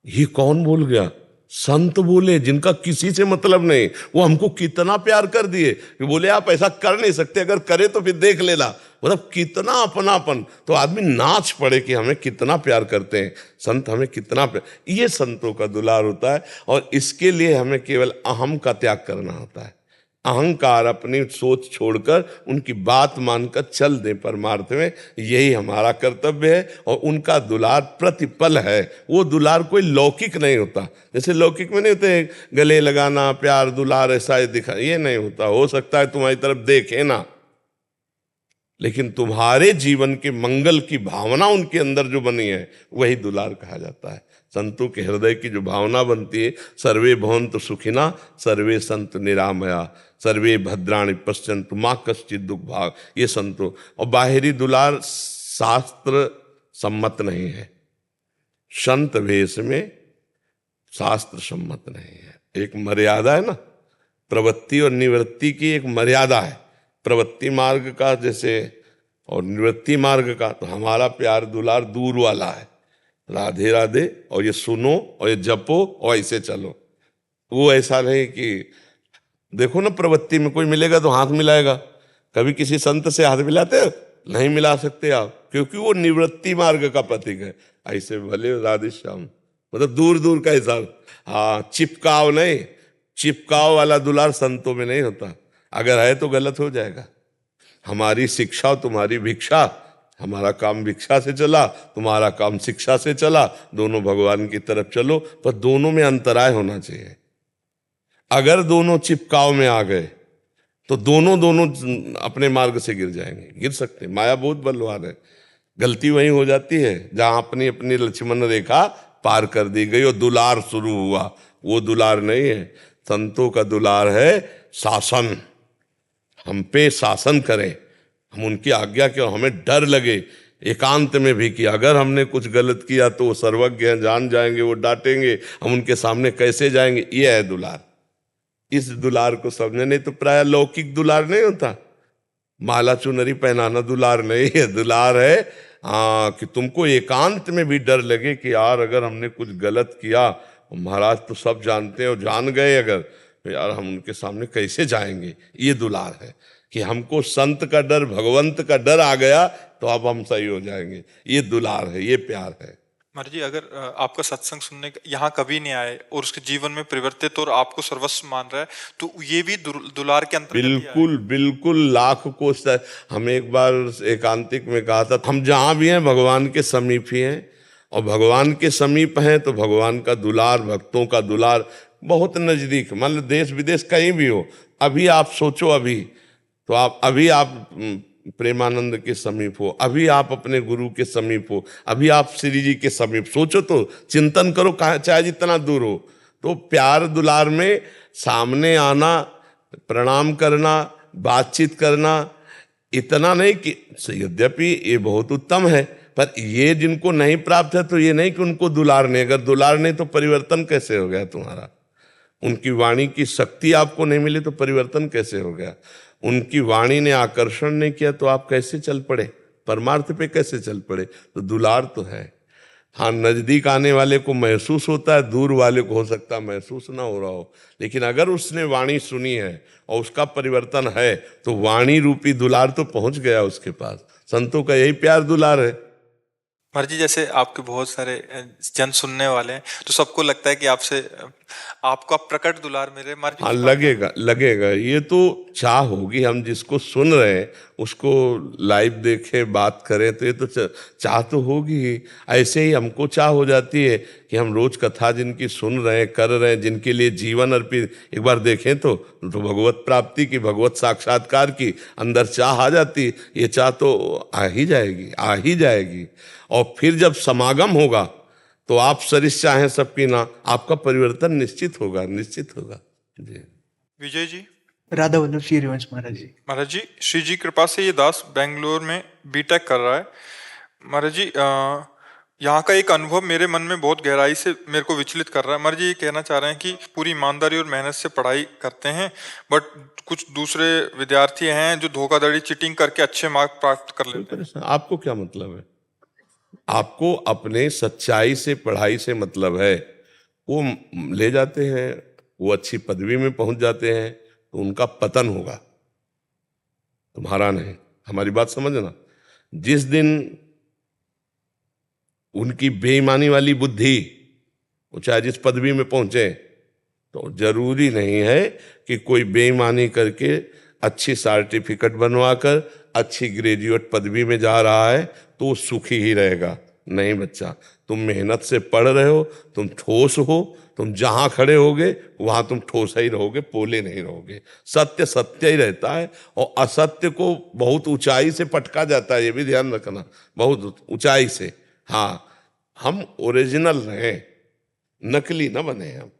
ये कौन बोल गया? संत बोले, जिनका किसी से मतलब नहीं, वो हमको कितना प्यार कर दिए कि बोले आप ऐसा कर नहीं सकते, अगर करे तो फिर देख लेना। मतलब कितना अपनापन, तो आदमी नाच पड़े कि हमें कितना प्यार करते हैं संत, हमें कितना प्यार। ये संतों का दुलार होता है। और इसके लिए हमें केवल अहम का त्याग करना होता है। अहंकार, अपनी सोच छोड़कर उनकी बात मानकर चल दें परमार्थ में, यही हमारा कर्तव्य है। और उनका दुलार प्रतिपल है। वो दुलार कोई लौकिक नहीं होता, जैसे लौकिक में नहीं होते गले लगाना, प्यार दुलार ऐसा दिखा, ये नहीं होता। हो सकता है तुम्हारी तरफ देखे ना, लेकिन तुम्हारे जीवन के मंगल की भावना उनके अंदर जो बनी है, वही दुलार कहा जाता है। संतों के हृदय की जो भावना बनती है, सर्वे भवन्तु सुखिना सर्वे सन्तु निरामया सर्वे भद्राणि पश्यन्तु मा कश्चित् दुख भाग, ये संतों। और बाहरी दुलार शास्त्र सम्मत नहीं है, संत वेश में शास्त्र सम्मत नहीं है। एक मर्यादा है ना, प्रवृत्ति और निवृत्ति की एक मर्यादा है। प्रवृत्ति मार्ग का जैसे और निवृत्ति मार्ग का, तो हमारा प्यार दुलार दूर वाला है, राधे राधे और ये सुनो और ये जपो और ऐसे चलो। वो ऐसा नहीं कि देखो ना, प्रवृत्ति में कोई मिलेगा तो हाथ मिलाएगा, कभी किसी संत से हाथ मिलाते हो? नहीं मिला सकते आप, क्योंकि वो निवृत्ति मार्ग का प्रतीक है। ऐसे भले राधे श्याम, मतलब दूर दूर का हिसाब। हाँ, चिपकाव नहीं, चिपकाव वाला दुलार संतों में नहीं होता। अगर है तो गलत हो जाएगा। हमारी शिक्षा तुम्हारी भिक्षा, हमारा काम भिक्षा से चला, तुम्हारा काम शिक्षा से चला, दोनों भगवान की तरफ चलो, पर दोनों में अंतराय होना चाहिए। अगर दोनों चिपकाव में आ गए तो दोनों अपने मार्ग से गिर जाएंगे, गिर सकते। माया बहुत बलवान है। गलती वहीं हो जाती है जहां अपनी अपनी लक्ष्मण रेखा पार कर दी गई और दुलार शुरू हुआ। वो दुलार नहीं है। संतों का दुलार है शासन, हम पे शासन करें, हम उनकी आज्ञा के, हमें डर लगे एकांत में भी कि अगर हमने कुछ गलत किया तो वो सर्वज्ञ हैं, जान जाएंगे, वो डांटेंगे, हम उनके सामने कैसे जाएंगे। ये है दुलार। इस दुलार को समझे, नहीं तो प्राय लौकिक दुलार नहीं होता, माला चुनरी पहनाना दुलार नहीं है। दुलार है कि तुमको एकांत में भी डर लगे कि यार अगर हमने कुछ गलत किया, महाराज तो सब जानते हैं और जान गए अगर, तो यार हम उनके सामने कैसे जाएंगे। ये दुलार है कि हमको संत का डर, भगवंत का डर आ गया तो अब हम सही हो जाएंगे। ये दुलार है, ये प्यार है। महाराज जी, अगर आपका सत्संग सुनने यहाँ कभी नहीं आए और उसके जीवन में परिवर्तित और आपको सर्वस्व मान रहा है, तो ये भी दुलार के अंतर्गत ही आएगा। बिल्कुल बिल्कुल, लाख कोस। हम एक बार एकांतिक में कहा था, हम जहां भी हैं भगवान के समीप ही हैं, और भगवान के समीप हैं तो भगवान का दुलार, भक्तों का दुलार बहुत नजदीक। मान लो देश विदेश कहीं भी हो, अभी आप सोचो, अभी आप प्रेमानंद के समीप हो, अभी आप अपने गुरु के समीप हो, अभी आप श्री जी के समीप, सोचो तो, चिंतन करो, चाहे जितना दूर हो। तो प्यार दुलार में सामने आना, प्रणाम करना, बातचीत करना, इतना नहीं कि यद्यपि ये बहुत उत्तम है, पर ये जिनको नहीं प्राप्त है तो ये नहीं कि उनको दुलार नहीं। अगर दुलार नहीं तो परिवर्तन कैसे हो गया तुम्हारा? उनकी वाणी की शक्ति आपको नहीं मिली तो परिवर्तन कैसे हो गया? उनकी वाणी ने आकर्षण नहीं किया तो आप कैसे चल पड़े? परमार्थ पे कैसे चल पड़े? तो दुलार तो है। हाँ, नजदीक आने वाले को महसूस होता है, दूर वाले को हो सकता है महसूस ना हो रहा हो, लेकिन अगर उसने वाणी सुनी है और उसका परिवर्तन है तो वाणी रूपी दुलार तो पहुंच गया उसके पास। संतों का यही प्यार दुलार है। महाराज जी, जैसे आपके बहुत सारे जन सुनने वाले हैं, तो सबको लगता है कि आपसे आपका प्रकट दुलार मेरे महाराज जी। हाँ, लगेगा ये तो चाह होगी। हम जिसको सुन रहे हैं उसको लाइव देखें, बात करें, तो ये तो चाह तो होगी ही। ऐसे ही हमको चाह हो जाती है कि हम रोज कथा जिनकी सुन रहे हैं, कर रहे हैं, जिनके लिए जीवन अर्पित, एक बार देखें तो भगवत प्राप्ति की, भगवत साक्षात्कार की अंदर चाह आ जाती। ये चाह तो आ ही जाएगी। और फिर जब समागम होगा तो आप सरिस चाहें सबकी ना, आपका परिवर्तन निश्चित होगा जी। विजय जी। राधा वल्लभ श्री हरिवंश महाराज जी। महाराज जी, श्री जी कृपा से ये दास बेंगलोर में बीटेक कर रहा है। महाराज जी, यहाँ का एक अनुभव मेरे मन में बहुत गहराई से मेरे को विचलित कर रहा है। महाराज जी ये कहना चाह रहे हैं कि पूरी ईमानदारी और मेहनत से पढ़ाई करते हैं, बट कुछ दूसरे विद्यार्थी हैं जो धोखाधड़ी, चीटिंग करके अच्छे मार्क प्राप्त कर लेते हैं। आपको क्या मतलब है? आपको अपने सच्चाई से, पढ़ाई से मतलब है। वो ले जाते हैं, वो अच्छी पदवी में पहुंच जाते हैं तो उनका पतन होगा, तुम्हारा नहीं। हमारी बात समझना। जिस दिन उनकी बेईमानी वाली बुद्धि, वो चाहे जिस पदवी में पहुंचे, तो जरूरी नहीं है कि कोई बेईमानी करके अच्छी सर्टिफिकेट बनवाकर अच्छी ग्रेजुएट पदवी में जा रहा है तो वो सुखी ही रहेगा। नहीं बच्चा, तुम मेहनत से पढ़ रहे हो, तुम ठोस हो, तुम जहां खड़े होगे वहां तुम ठोस ही रहोगे, पोले नहीं रहोगे। सत्य सत्य ही रहता है और असत्य को बहुत ऊंचाई से पटका जाता है, ये भी ध्यान रखना, बहुत ऊंचाई से। हाँ, हम ओरिजिनल रहें, नकली न बने। हम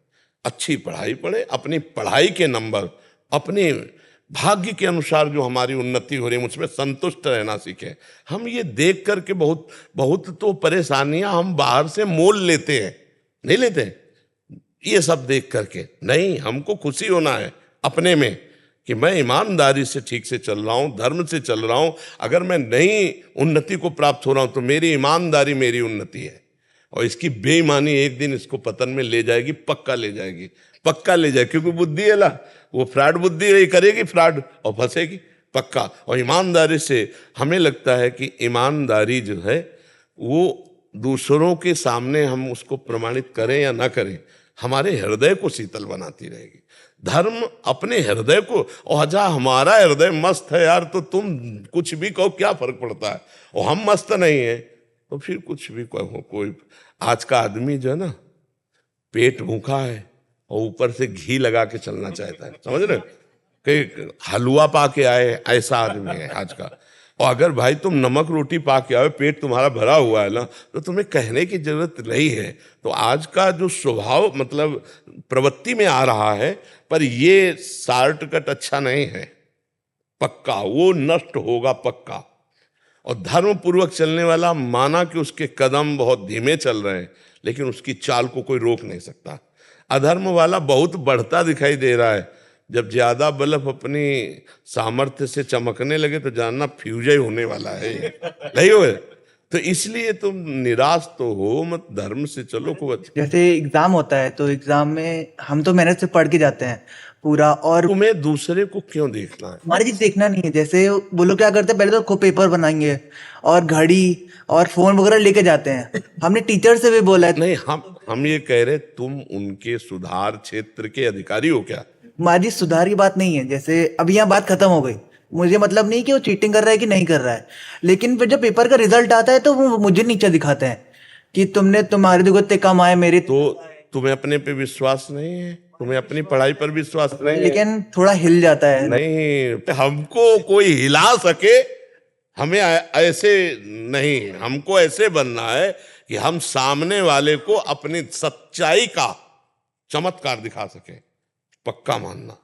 अच्छी पढ़ाई पढ़े, अपनी पढ़ाई के नंबर अपने भाग्य के अनुसार जो हमारी उन्नति हो रही है मुझमें संतुष्ट रहना सीखें। हम ये देख करके बहुत तो परेशानियां हम बाहर से मोल लेते हैं, नहीं लेते ये सब देख करके। नहीं, हमको खुशी होना है अपने में कि मैं ईमानदारी से ठीक से चल रहा हूँ, धर्म से चल रहा हूँ। अगर मैं नई उन्नति को प्राप्त हो रहा हूँ तो मेरी ईमानदारी मेरी उन्नति है, और इसकी बेईमानी एक दिन इसको पतन में ले जाएगी, पक्का ले जाएगी, क्योंकि बुद्धि है ला, वो फ्रॉड बुद्धि है, करेगी फ्रॉड और फंसेगी पक्का। और ईमानदारी से हमें लगता है कि ईमानदारी जो है वो दूसरों के सामने हम उसको प्रमाणित करें या ना करें, हमारे हृदय को शीतल बनाती रहेगी। धर्म अपने हृदय को, और जहाँ हमारा हृदय मस्त है यार, तो तुम कुछ भी कहो क्या फर्क पड़ता है, और हम मस्त नहीं है तो फिर कुछ भी कहो। कोई आज का आदमी जो है ना, पेट भूखा है और ऊपर से घी लगा के चलना चाहता है, समझ रहे? कि हलवा पा के आए, ऐसा आदमी है आज का। और अगर भाई तुम नमक रोटी पा के आओ, पेट तुम्हारा भरा हुआ है ना, तो तुम्हें कहने की जरूरत नहीं है। तो आज का जो स्वभाव मतलब प्रवृत्ति में आ रहा है, पर ये शॉर्टकट अच्छा नहीं है, पक्का वो नष्ट होगा पक्का। और धर्म पूर्वक चलने वाला, माना कि उसके कदम बहुत धीमे चल रहे हैं, लेकिन उसकी चाल को कोई रोक नहीं सकता। अधर्म वाला बहुत बढ़ता दिखाई दे रहा है। जब ज्यादा बल्ब अपनी सामर्थ्य से चमकने लगे तो जानना फ्यूज ही होने वाला है, नहीं हो? तो इसलिए तुम निराश तो हो मत, धर्म से चलो। को जैसे एग्जाम होता है तो एग्जाम में हम तो मेहनत से पढ़ के जाते हैं, पूरा। और तुम्हें दूसरे को क्यों देखना है? हमारी चीज देखना नहीं है। जैसे वो लोग क्या करते हैं, पहले तो खुद पेपर बनाएंगे और घड़ी और फोन वगैरह लेके जाते हैं। हमने टीचर से भी बोला है। नहीं, हम ये कह रहे तुम उनके सुधार क्षेत्र के अधिकारी हो क्या? हमारी सुधार की बात नहीं है। जैसे अभी यहाँ बात खत्म हो गई, मुझे मतलब नहीं कि वो चीटिंग कर रहा है कि नहीं कर रहा है, लेकिन फिर जब पेपर का रिजल्ट आता है तो वो मुझे नीचे दिखाते हैं कि तुम्हारे देखो इतने कम आए, मेरे तो तुम्हें अपने पे विश्वास नहीं है? तुम्हें अपनी पढ़ाई पर विश्वास नहीं है? लेकिन थोड़ा हिल जाता है। नहीं, हमको कोई हिला सके, हमें ऐसे नहीं, हमको ऐसे बनना है कि हम सामने वाले को अपनी सच्चाई का चमत्कार दिखा सके। पक्का मानना,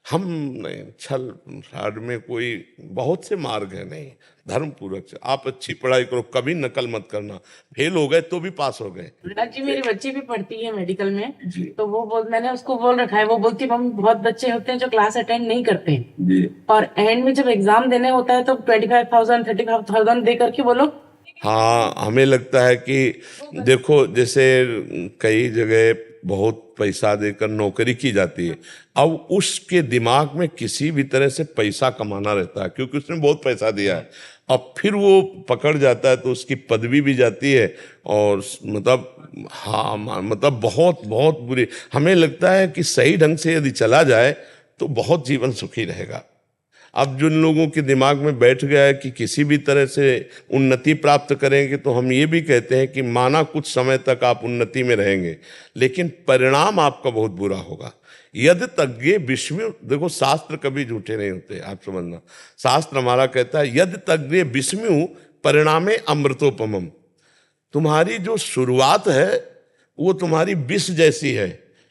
हम नहीं, छल फ्रॉड में कोई बहुत से मार्ग है, नहीं, धर्म पूर्वक से आप अच्छी पढ़ाई करो, कभी नकल मत करना। फेल हो गए तो भी पास हो गए। जी मेरी बच्ची भी पढ़ती है मेडिकल में, तो मैंने उसको बोल रखा है, वो बोलती है मम्मी बहुत बच्चे होते हैं जो क्लास अटेंड नहीं करते हैं, और एंड में जब एग्जाम देने होता है तो 25,000 35,000 दे करके वो लोग। हाँ, हमें लगता है कि देखो, जैसे कई जगह बहुत पैसा देकर नौकरी की जाती है, अब उसके दिमाग में किसी भी तरह से पैसा कमाना रहता है, क्योंकि उसने बहुत पैसा दिया है। अब फिर वो पकड़ जाता है तो उसकी पदवी भी जाती है, और मतलब हाँ, मतलब बहुत बहुत बुरी। हमें लगता है कि सही ढंग से यदि चला जाए तो बहुत जीवन सुखी रहेगा। अब जिन लोगों के दिमाग में बैठ गया है कि किसी भी तरह से उन्नति प्राप्त करेंगे, तो हम ये भी कहते हैं कि माना कुछ समय तक आप उन्नति में रहेंगे, लेकिन परिणाम आपका बहुत बुरा होगा। यदि तज्ञे विस्मृ, देखो शास्त्र कभी झूठे नहीं होते, आप समझना। शास्त्र हमारा कहता है यदि तज्ञे विस्मृ परिणामे अमृतोपमम। तुम्हारी जो शुरुआत है वो तुम्हारी विष जैसी है,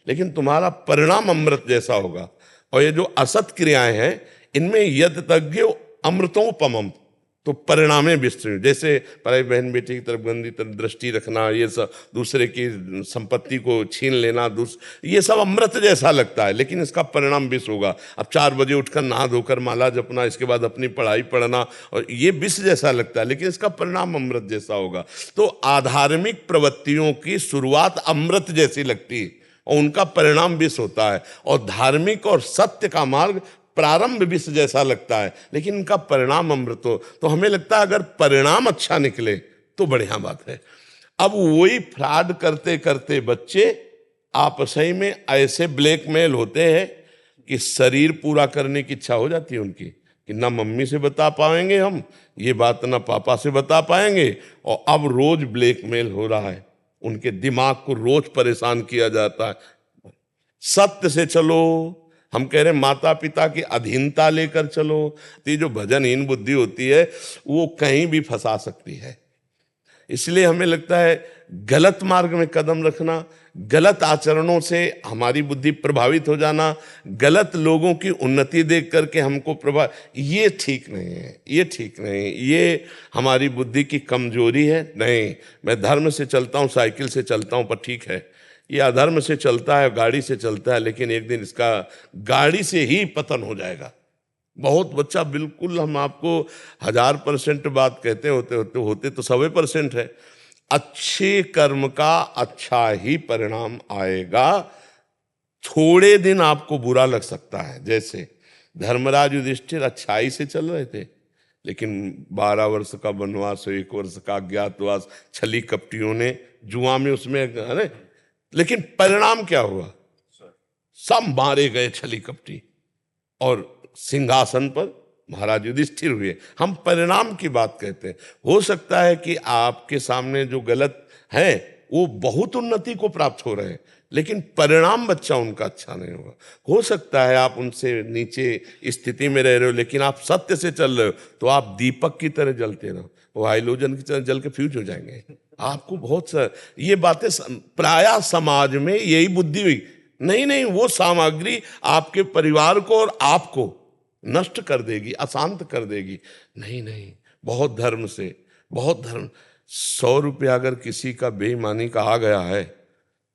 लेकिन तुम्हारा परिणाम अमृत जैसा होगा। और ये जो असत क्रियाएं हैं, इनमें यद तज्ञ अमृतोपमम, तो परिणामे विस्तृत। जैसे पराई बहन बेटी की तरफ गंदी तरफ दृष्टि रखना, ये सब दूसरे की संपत्ति को छीन लेना, ये सब अमृत जैसा लगता है, लेकिन इसका परिणाम विष होगा। अब 4 बजे उठकर नहा धोकर माला जपना, इसके बाद अपनी पढ़ाई पढ़ना, और ये विष जैसा लगता है, लेकिन इसका परिणाम अमृत जैसा होगा। तो आधार्मिक प्रवृत्तियों की शुरुआत अमृत जैसी लगती है और उनका परिणाम विष होता है, और धार्मिक और सत्य का मार्ग प्रारंभ विष जैसा लगता है, लेकिन इनका परिणाम अमृत हो। तो हमें लगता है अगर परिणाम अच्छा निकले तो बढ़िया बात है। अब वही फ्रॉड करते करते बच्चे आपस ही में ऐसे ब्लैकमेल होते हैं कि शरीर पूरा करने की इच्छा हो जाती है उनकी, कि ना मम्मी से बता पाएंगे हम ये बात, ना पापा से बता पाएंगे, और अब रोज ब्लैकमेल हो रहा है, उनके दिमाग को रोज परेशान किया जाता है। सत्य से चलो, हम कह रहे हैं माता पिता की अधीनता लेकर चलो। तो जो भजनहीन बुद्धि होती है वो कहीं भी फंसा सकती है। इसलिए हमें लगता है गलत मार्ग में कदम रखना, गलत आचरणों से हमारी बुद्धि प्रभावित हो जाना, गलत लोगों की उन्नति देख करके हमको ये ठीक नहीं है, ये ठीक नहीं, ये हमारी बुद्धि की कमजोरी है। नहीं, मैं धर्म से चलता हूँ, साइकिल से चलता हूँ, पर ठीक है, ये अधर्म से चलता है, गाड़ी से चलता है, लेकिन एक दिन इसका गाड़ी से ही पतन हो जाएगा। बहुत बच्चा, बिल्कुल हम आपको 1000% बात कहते होते तो 100% है। अच्छे कर्म का अच्छा ही परिणाम आएगा। थोड़े दिन आपको बुरा लग सकता है, जैसे धर्मराज युधिष्ठिर अच्छाई से चल रहे थे, लेकिन 12 वर्ष का वनवास, 1 वर्ष का अज्ञातवास, छली कपटियों ने जुआ में उसमें, अरे लेकिन परिणाम क्या हुआ? सब मारे गए छली कपटी, और सिंहासन पर महाराज युधिष्ठिर हुए। हम परिणाम की बात कहते हैं। हो सकता है कि आपके सामने जो गलत है वो बहुत उन्नति को प्राप्त हो रहे हैं, लेकिन परिणाम बच्चा उनका अच्छा नहीं होगा। हो सकता है आप उनसे नीचे स्थिति में रह रहे हो, लेकिन आप सत्य से चल रहे हो, तो आप दीपक की तरह जलते रहो, वो हाइलोजन की तरह जल के फ्यूज हो जाएंगे। आपको बहुत ये बातें प्रायः समाज में यही बुद्धि हुई, नहीं, वो सामग्री आपके परिवार को और आपको नष्ट कर देगी, अशांत कर देगी। नहीं, बहुत धर्म से, बहुत धर्म। 100 रुपया अगर किसी का बेईमानी का आ गया है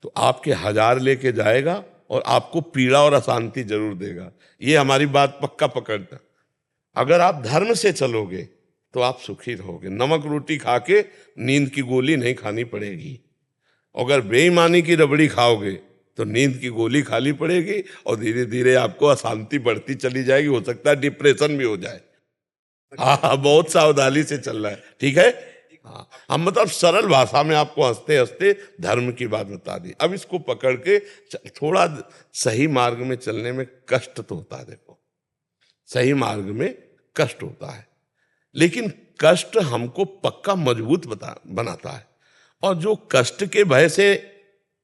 तो आपके 1000 लेके जाएगा और आपको पीड़ा और अशांति जरूर देगा। ये हमारी बात पक्का पकड़ना। अगर आप धर्म से चलोगे तो आप सुखी रहोगे। नमक रोटी खा के नींद की गोली नहीं खानी पड़ेगी। अगर बेईमानी की रबड़ी खाओगे तो नींद की गोली खाली पड़ेगी और धीरे धीरे आपको अशांति बढ़ती चली जाएगी, हो सकता है डिप्रेशन भी हो जाए। हाँ, बहुत सावधानी से चल रहा है, ठीक है। हाँ, हम मतलब सरल भाषा में आपको हंसते हंसते धर्म की बात बता दी। अब इसको पकड़ के थोड़ा सही मार्ग में चलने में कष्ट तो होता है। देखो, सही मार्ग में कष्ट होता है, लेकिन कष्ट हमको पक्का मजबूत बनाता है। और जो कष्ट के भय से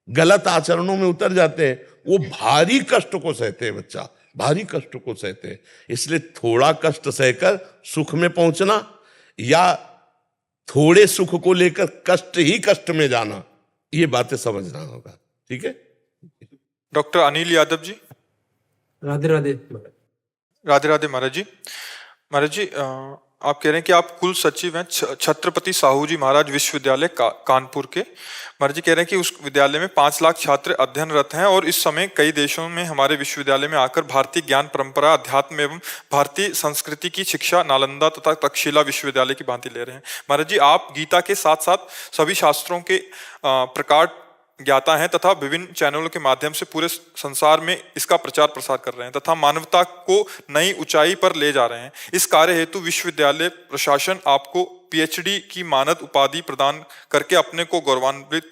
गलत आचरणों में उतर जाते हैं, वो भारी कष्ट को सहते हैं बच्चा, भारी कष्ट को सहते हैं। इसलिए थोड़ा कष्ट सहकर सुख में पहुंचना या थोड़े सुख को लेकर कष्ट ही कष्ट में जाना, ये बातें समझना होगा, ठीक है। डॉक्टर अनिल यादव जी। राधे राधे। राधे राधे महाराज जी। महाराज जी, आप कह रहे हैं कि आप कुल सचिव हैं छत्रपति साहू जी महाराज विश्वविद्यालय कानपुर के। महाराज जी कह रहे हैं कि उस विद्यालय में 5 लाख छात्र अध्ययनरत हैं और इस समय कई देशों में हमारे विश्वविद्यालय में आकर भारतीय ज्ञान परंपरा, अध्यात्म एवं भारतीय संस्कृति की शिक्षा नालंदा तथा तक्षशिला विश्वविद्यालय की भांति ले रहे हैं। महाराज जी, आप गीता के साथ साथ सभी शास्त्रों के प्रकार ज्ञाता हैं तथा विभिन्न चैनलों के माध्यम से पूरे संसार में इसका प्रचार प्रसार कर रहे हैं तथा मानवता को नई ऊंचाई पर ले जा रहे हैं। इस कार्य हेतु विश्वविद्यालय प्रशासन आपको पीएचडी की मानद उपाधि प्रदान करके अपने को गौरवान्वित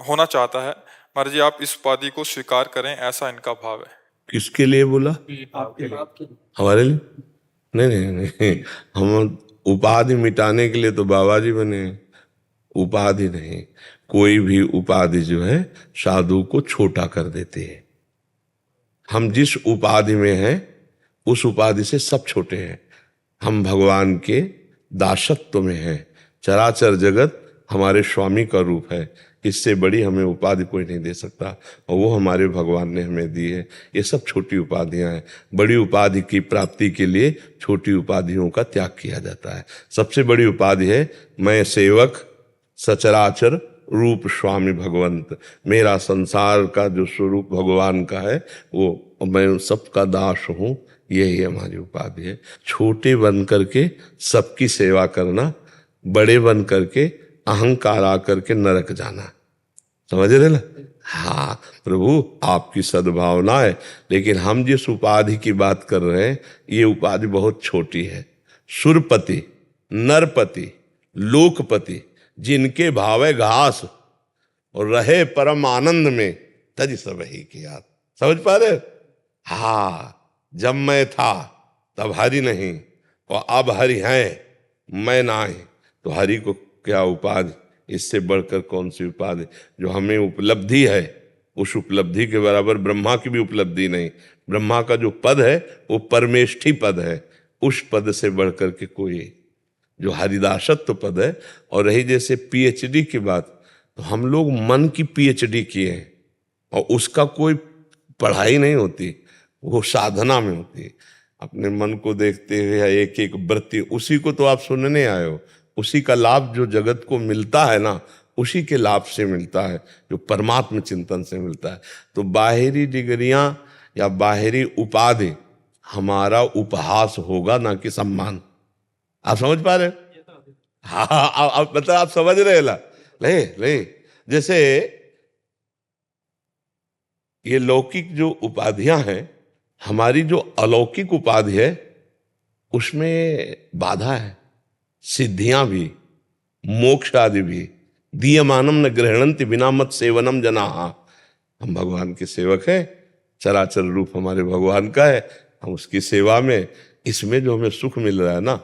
होना चाहता है। महाराज जी, आप इस उपाधि को स्वीकार करें, ऐसा इनका भाव है। किसके लिए बोला? हमारे लिए? नहीं नहीं नहीं, हम उपाधि मिटाने के लिए तो बाबा जी बने, उपाधि नहीं। कोई भी उपाधि जो है साधु को छोटा कर देती है। हम जिस उपाधि में हैं उस उपाधि से सब छोटे हैं। हम भगवान के दासत्व में हैं। चराचर जगत हमारे स्वामी का रूप है। इससे बड़ी हमें उपाधि कोई नहीं दे सकता और वो हमारे भगवान ने हमें दी है। ये सब छोटी उपाधियां हैं। बड़ी उपाधि की प्राप्ति के लिए छोटी उपाधियों का त्याग किया जाता है। सबसे बड़ी उपाधि है मैं सेवक सचराचर रूप स्वामी भगवंत। मेरा संसार का जो स्वरूप भगवान का है वो मैं सबका दास हूँ, यही हमारी उपाधि है। छोटे बन करके सबकी सेवा करना, बड़े बन करके अहंकार आकर के नरक जाना। समझ रहे ना? हाँ प्रभु, आपकी सद्भावना है, लेकिन हम जिस उपाधि की बात कर रहे हैं ये उपाधि बहुत छोटी है। सुरपति, नरपति, लोकपति, जिनके भावे घास और रहे परम आनंद में तज सब ही की याद। समझ पा रहे? हाँ, जब मैं था तब हरि नहीं और अब हरि हैं, मैं नहीं, तो हरि को क्या उपाधि? इससे बढ़कर कौन सी उपाधि? जो हमें उपलब्धि है उस उपलब्धि के बराबर ब्रह्मा की भी उपलब्धि नहीं। ब्रह्मा का जो पद है वो परमेष्ठी पद है, उस पद से बढ़कर के कोई जो हरिदासत्व पद है। और रही जैसे पीएचडी की बात, तो हम लोग मन की पीएचडी किए हैं और उसका कोई पढ़ाई नहीं होती, वो साधना में होती है। अपने मन को देखते हुए एक एक वृत्ति, उसी को तो आप सुनने आए हो। उसी का लाभ जो जगत को मिलता है ना, उसी के लाभ से मिलता है, जो परमात्म चिंतन से मिलता है। तो बाहरी डिग्रियां या बाहरी उपाधि हमारा उपहास होगा, ना कि सम्मान। आप समझ पा रहे? हाँ, मतलब आप समझ रहे? ले जैसे ये लौकिक जो उपाधियां हैं, हमारी जो अलौकिक उपाधि है उसमें बाधा है। सिद्धियां भी, मोक्ष आदि भी। दीयमानम न गृहणन्ति बिना मत सेवनम जनाहा। हम भगवान के सेवक हैं, चराचर रूप हमारे भगवान का है, हम उसकी सेवा में, इसमें जो हमें सुख मिल रहा है ना,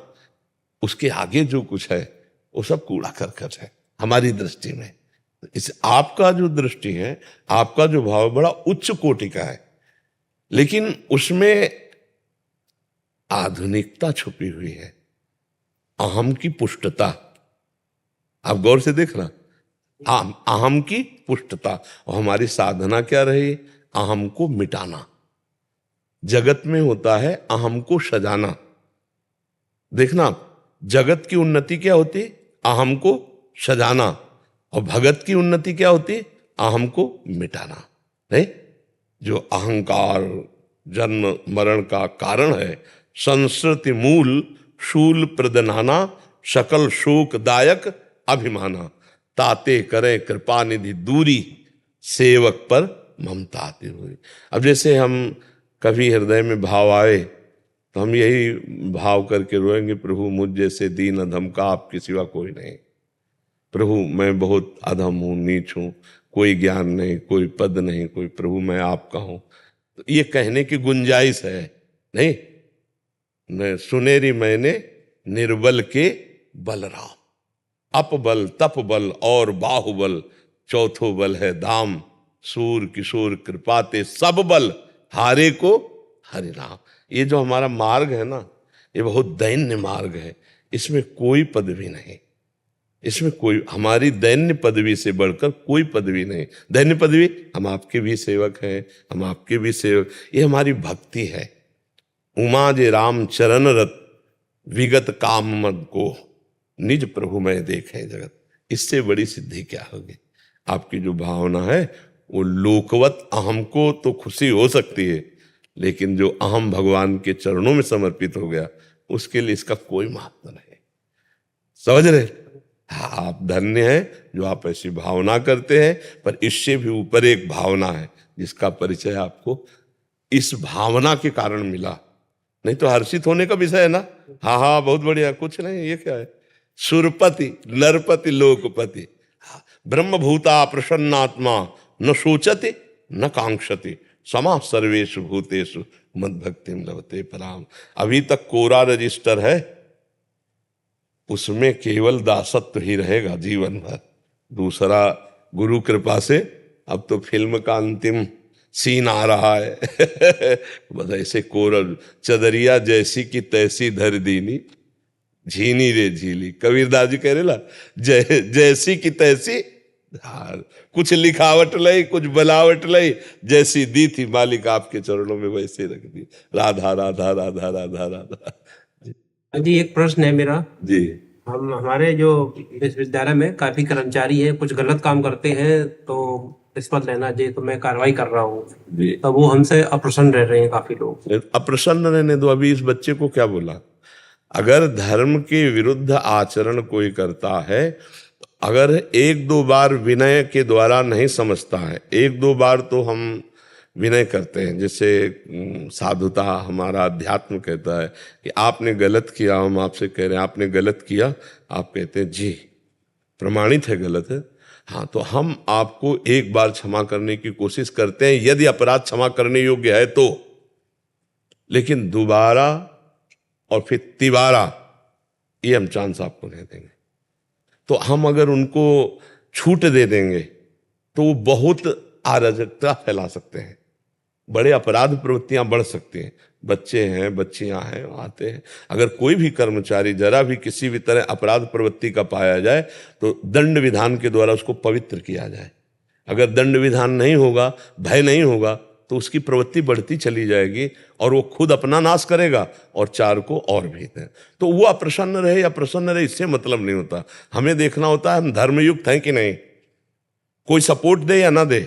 उसके आगे जो कुछ है वो सब कूड़ा करकट है हमारी दृष्टि में। इस आपका जो दृष्टि है, आपका जो भाव बड़ा उच्च कोटि का है, लेकिन उसमें आधुनिकता छुपी हुई है, अहम की पुष्टता। आप गौर से देखना, अहम की पुष्टता। और हमारी साधना क्या रही? अहम को मिटाना। जगत में होता है अहम को सजाना। देखना, जगत की उन्नति क्या होती? अहम को सजाना। और भगत की उन्नति क्या होती? अहम को मिटाना। नहीं, जो अहंकार जन्म मरण का कारण है, संस्कृति मूल शूल प्रदनाना, सकल शोकदायक अभिमाना, ताते करें कृपा निधि दूरी, सेवक पर ममता आती हुई। अब जैसे हम कभी हृदय में भाव आए तो हम यही भाव करके रोएंगे, प्रभु मुझ जैसे दीन अधम का आपके सिवा कोई नहीं। प्रभु मैं बहुत अधम हूँ, नीच हूँ, कोई ज्ञान नहीं, कोई पद नहीं, कोई प्रभु मैं आपका हूँ। तो ये कहने की गुंजाइश है नहीं। न सुनेरी मैंने निर्बल के बलराम, अपबल तप बल और बाहुबल, चौथो बल है दाम, सूर किशोर कृपाते सब बल, हारे को हरि नाम। ये जो हमारा मार्ग है ना, ये बहुत दैन्य मार्ग है। इसमें कोई पदवी नहीं, इसमें कोई हमारी दैन्य पदवी से बढ़कर कोई पदवी नहीं। दैन्य पदवी, हम आपके भी सेवक हैं, हम आपके भी सेवक, ये हमारी भक्ति है। उमा जे राम चरण रत, विगत काम मद को, निज प्रभु में देखे जगत। इससे बड़ी सिद्धि क्या होगी? आपकी जो भावना है वो लोकवत अहम को तो खुशी हो सकती है, लेकिन जो अहम भगवान के चरणों में समर्पित हो गया उसके लिए इसका कोई महत्व नहीं। समझ रहे? हाँ, आप धन्य हैं जो आप ऐसी भावना करते हैं। पर इससे भी ऊपर एक भावना है जिसका परिचय आपको इस भावना के कारण मिला, नहीं तो हर्षित होने का विषय है ना। हाँ हाँ बहुत बढ़िया, कुछ नहीं, ये क्या है? सुरपति नरपति लोकपति, ब्रह्मभूता प्रसन्नात्मा, न सोचति न कांक्षति, समा सर्वेषु भूतेषु मद भक्तिम लभते पराम। अभी तक कोरा रजिस्टर है, उसमें केवल दासत्व ही रहेगा जीवन भर। दूसरा गुरु कृपा से अब तो फिल्म का अंतिम सीन आ रहा है बस ऐसे कोरल चदरिया जैसी की तैसी धर दीनी, झीनी रे झीली। कबीरदास जी कह रहे ना, जैसी की तैसी धार, कुछ लिखावट लई कुछ बनावट लई, जैसी दी थी मालिक आपके चरणों में वैसे रख दी। राधा राधा राधा राधा राधा। जी एक प्रश्न है मेरा जी। हम हमारे जो विश्वविद्यालय में काफी कर्मचारी हैं, कुछ गलत काम करते हैं तो रिश्वत लेना चाहिए, तो मैं कार्रवाई कर रहा हूँ, तो वो हमसे अप्रसन्न रह रहे हैं काफी लोग। अप्रसन्न रहने दो। अभी इस बच्चे को क्या बोला? अगर धर्म के विरुद्ध आचरण कोई करता है, अगर एक दो बार विनय के द्वारा नहीं समझता है, एक दो बार तो हम विनय करते हैं, जैसे साधुता हमारा अध्यात्म कहता है कि आपने गलत किया, हम आपसे कह रहे हैं आपने गलत किया, आप कहते हैं जी प्रमाणित है गलत है, हाँ तो हम आपको एक बार क्षमा करने की कोशिश करते हैं यदि अपराध क्षमा करने योग्य है तो, लेकिन दोबारा और फिर तिबारा ये हम चांस आपको नहीं देंगे। तो हम अगर उनको छूट दे देंगे तो वो बहुत अराजकता फैला सकते हैं, बड़े अपराध प्रवृत्तियां बढ़ सकती हैं। बच्चे हैं, बच्चियां हैं, आते हैं। अगर कोई भी कर्मचारी जरा भी किसी भी तरह अपराध प्रवृत्ति का पाया जाए तो दंड विधान के द्वारा उसको पवित्र किया जाए। अगर दंड विधान नहीं होगा, भय नहीं होगा, तो उसकी प्रवृत्ति बढ़ती चली जाएगी और वो खुद अपना नाश करेगा और चार को और भी दें। तो वो अप्रसन्न रहे या प्रसन्न रहे इससे मतलब नहीं होता। हमें देखना होता है हम धर्मयुक्त हैं कि नहीं, कोई सपोर्ट दे या ना दे।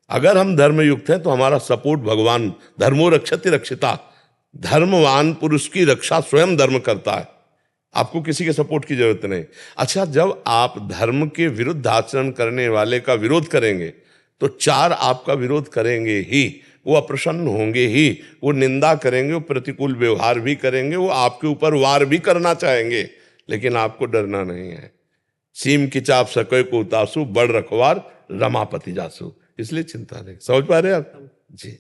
अगर हम धर्मयुक्त हैं तो हमारा सपोर्ट भगवान, धर्मो रक्षति रक्षिता, धर्मवान पुरुष की रक्षा स्वयं धर्म करता है, आपको किसी के सपोर्ट की जरूरत नहीं। अच्छा, जब आप धर्म के विरुद्ध आचरण करने वाले का विरोध करेंगे तो चार आपका विरोध करेंगे ही, वो अप्रसन्न होंगे ही, वो निंदा करेंगे, वो प्रतिकूल व्यवहार भी करेंगे, वो आपके ऊपर वार भी करना चाहेंगे, लेकिन आपको डरना नहीं है। सीम की चाप सके को उतासु, बड़ रखवार रमापति जासु, इसलिए चिंता नहीं। समझ पा रहे आप जी?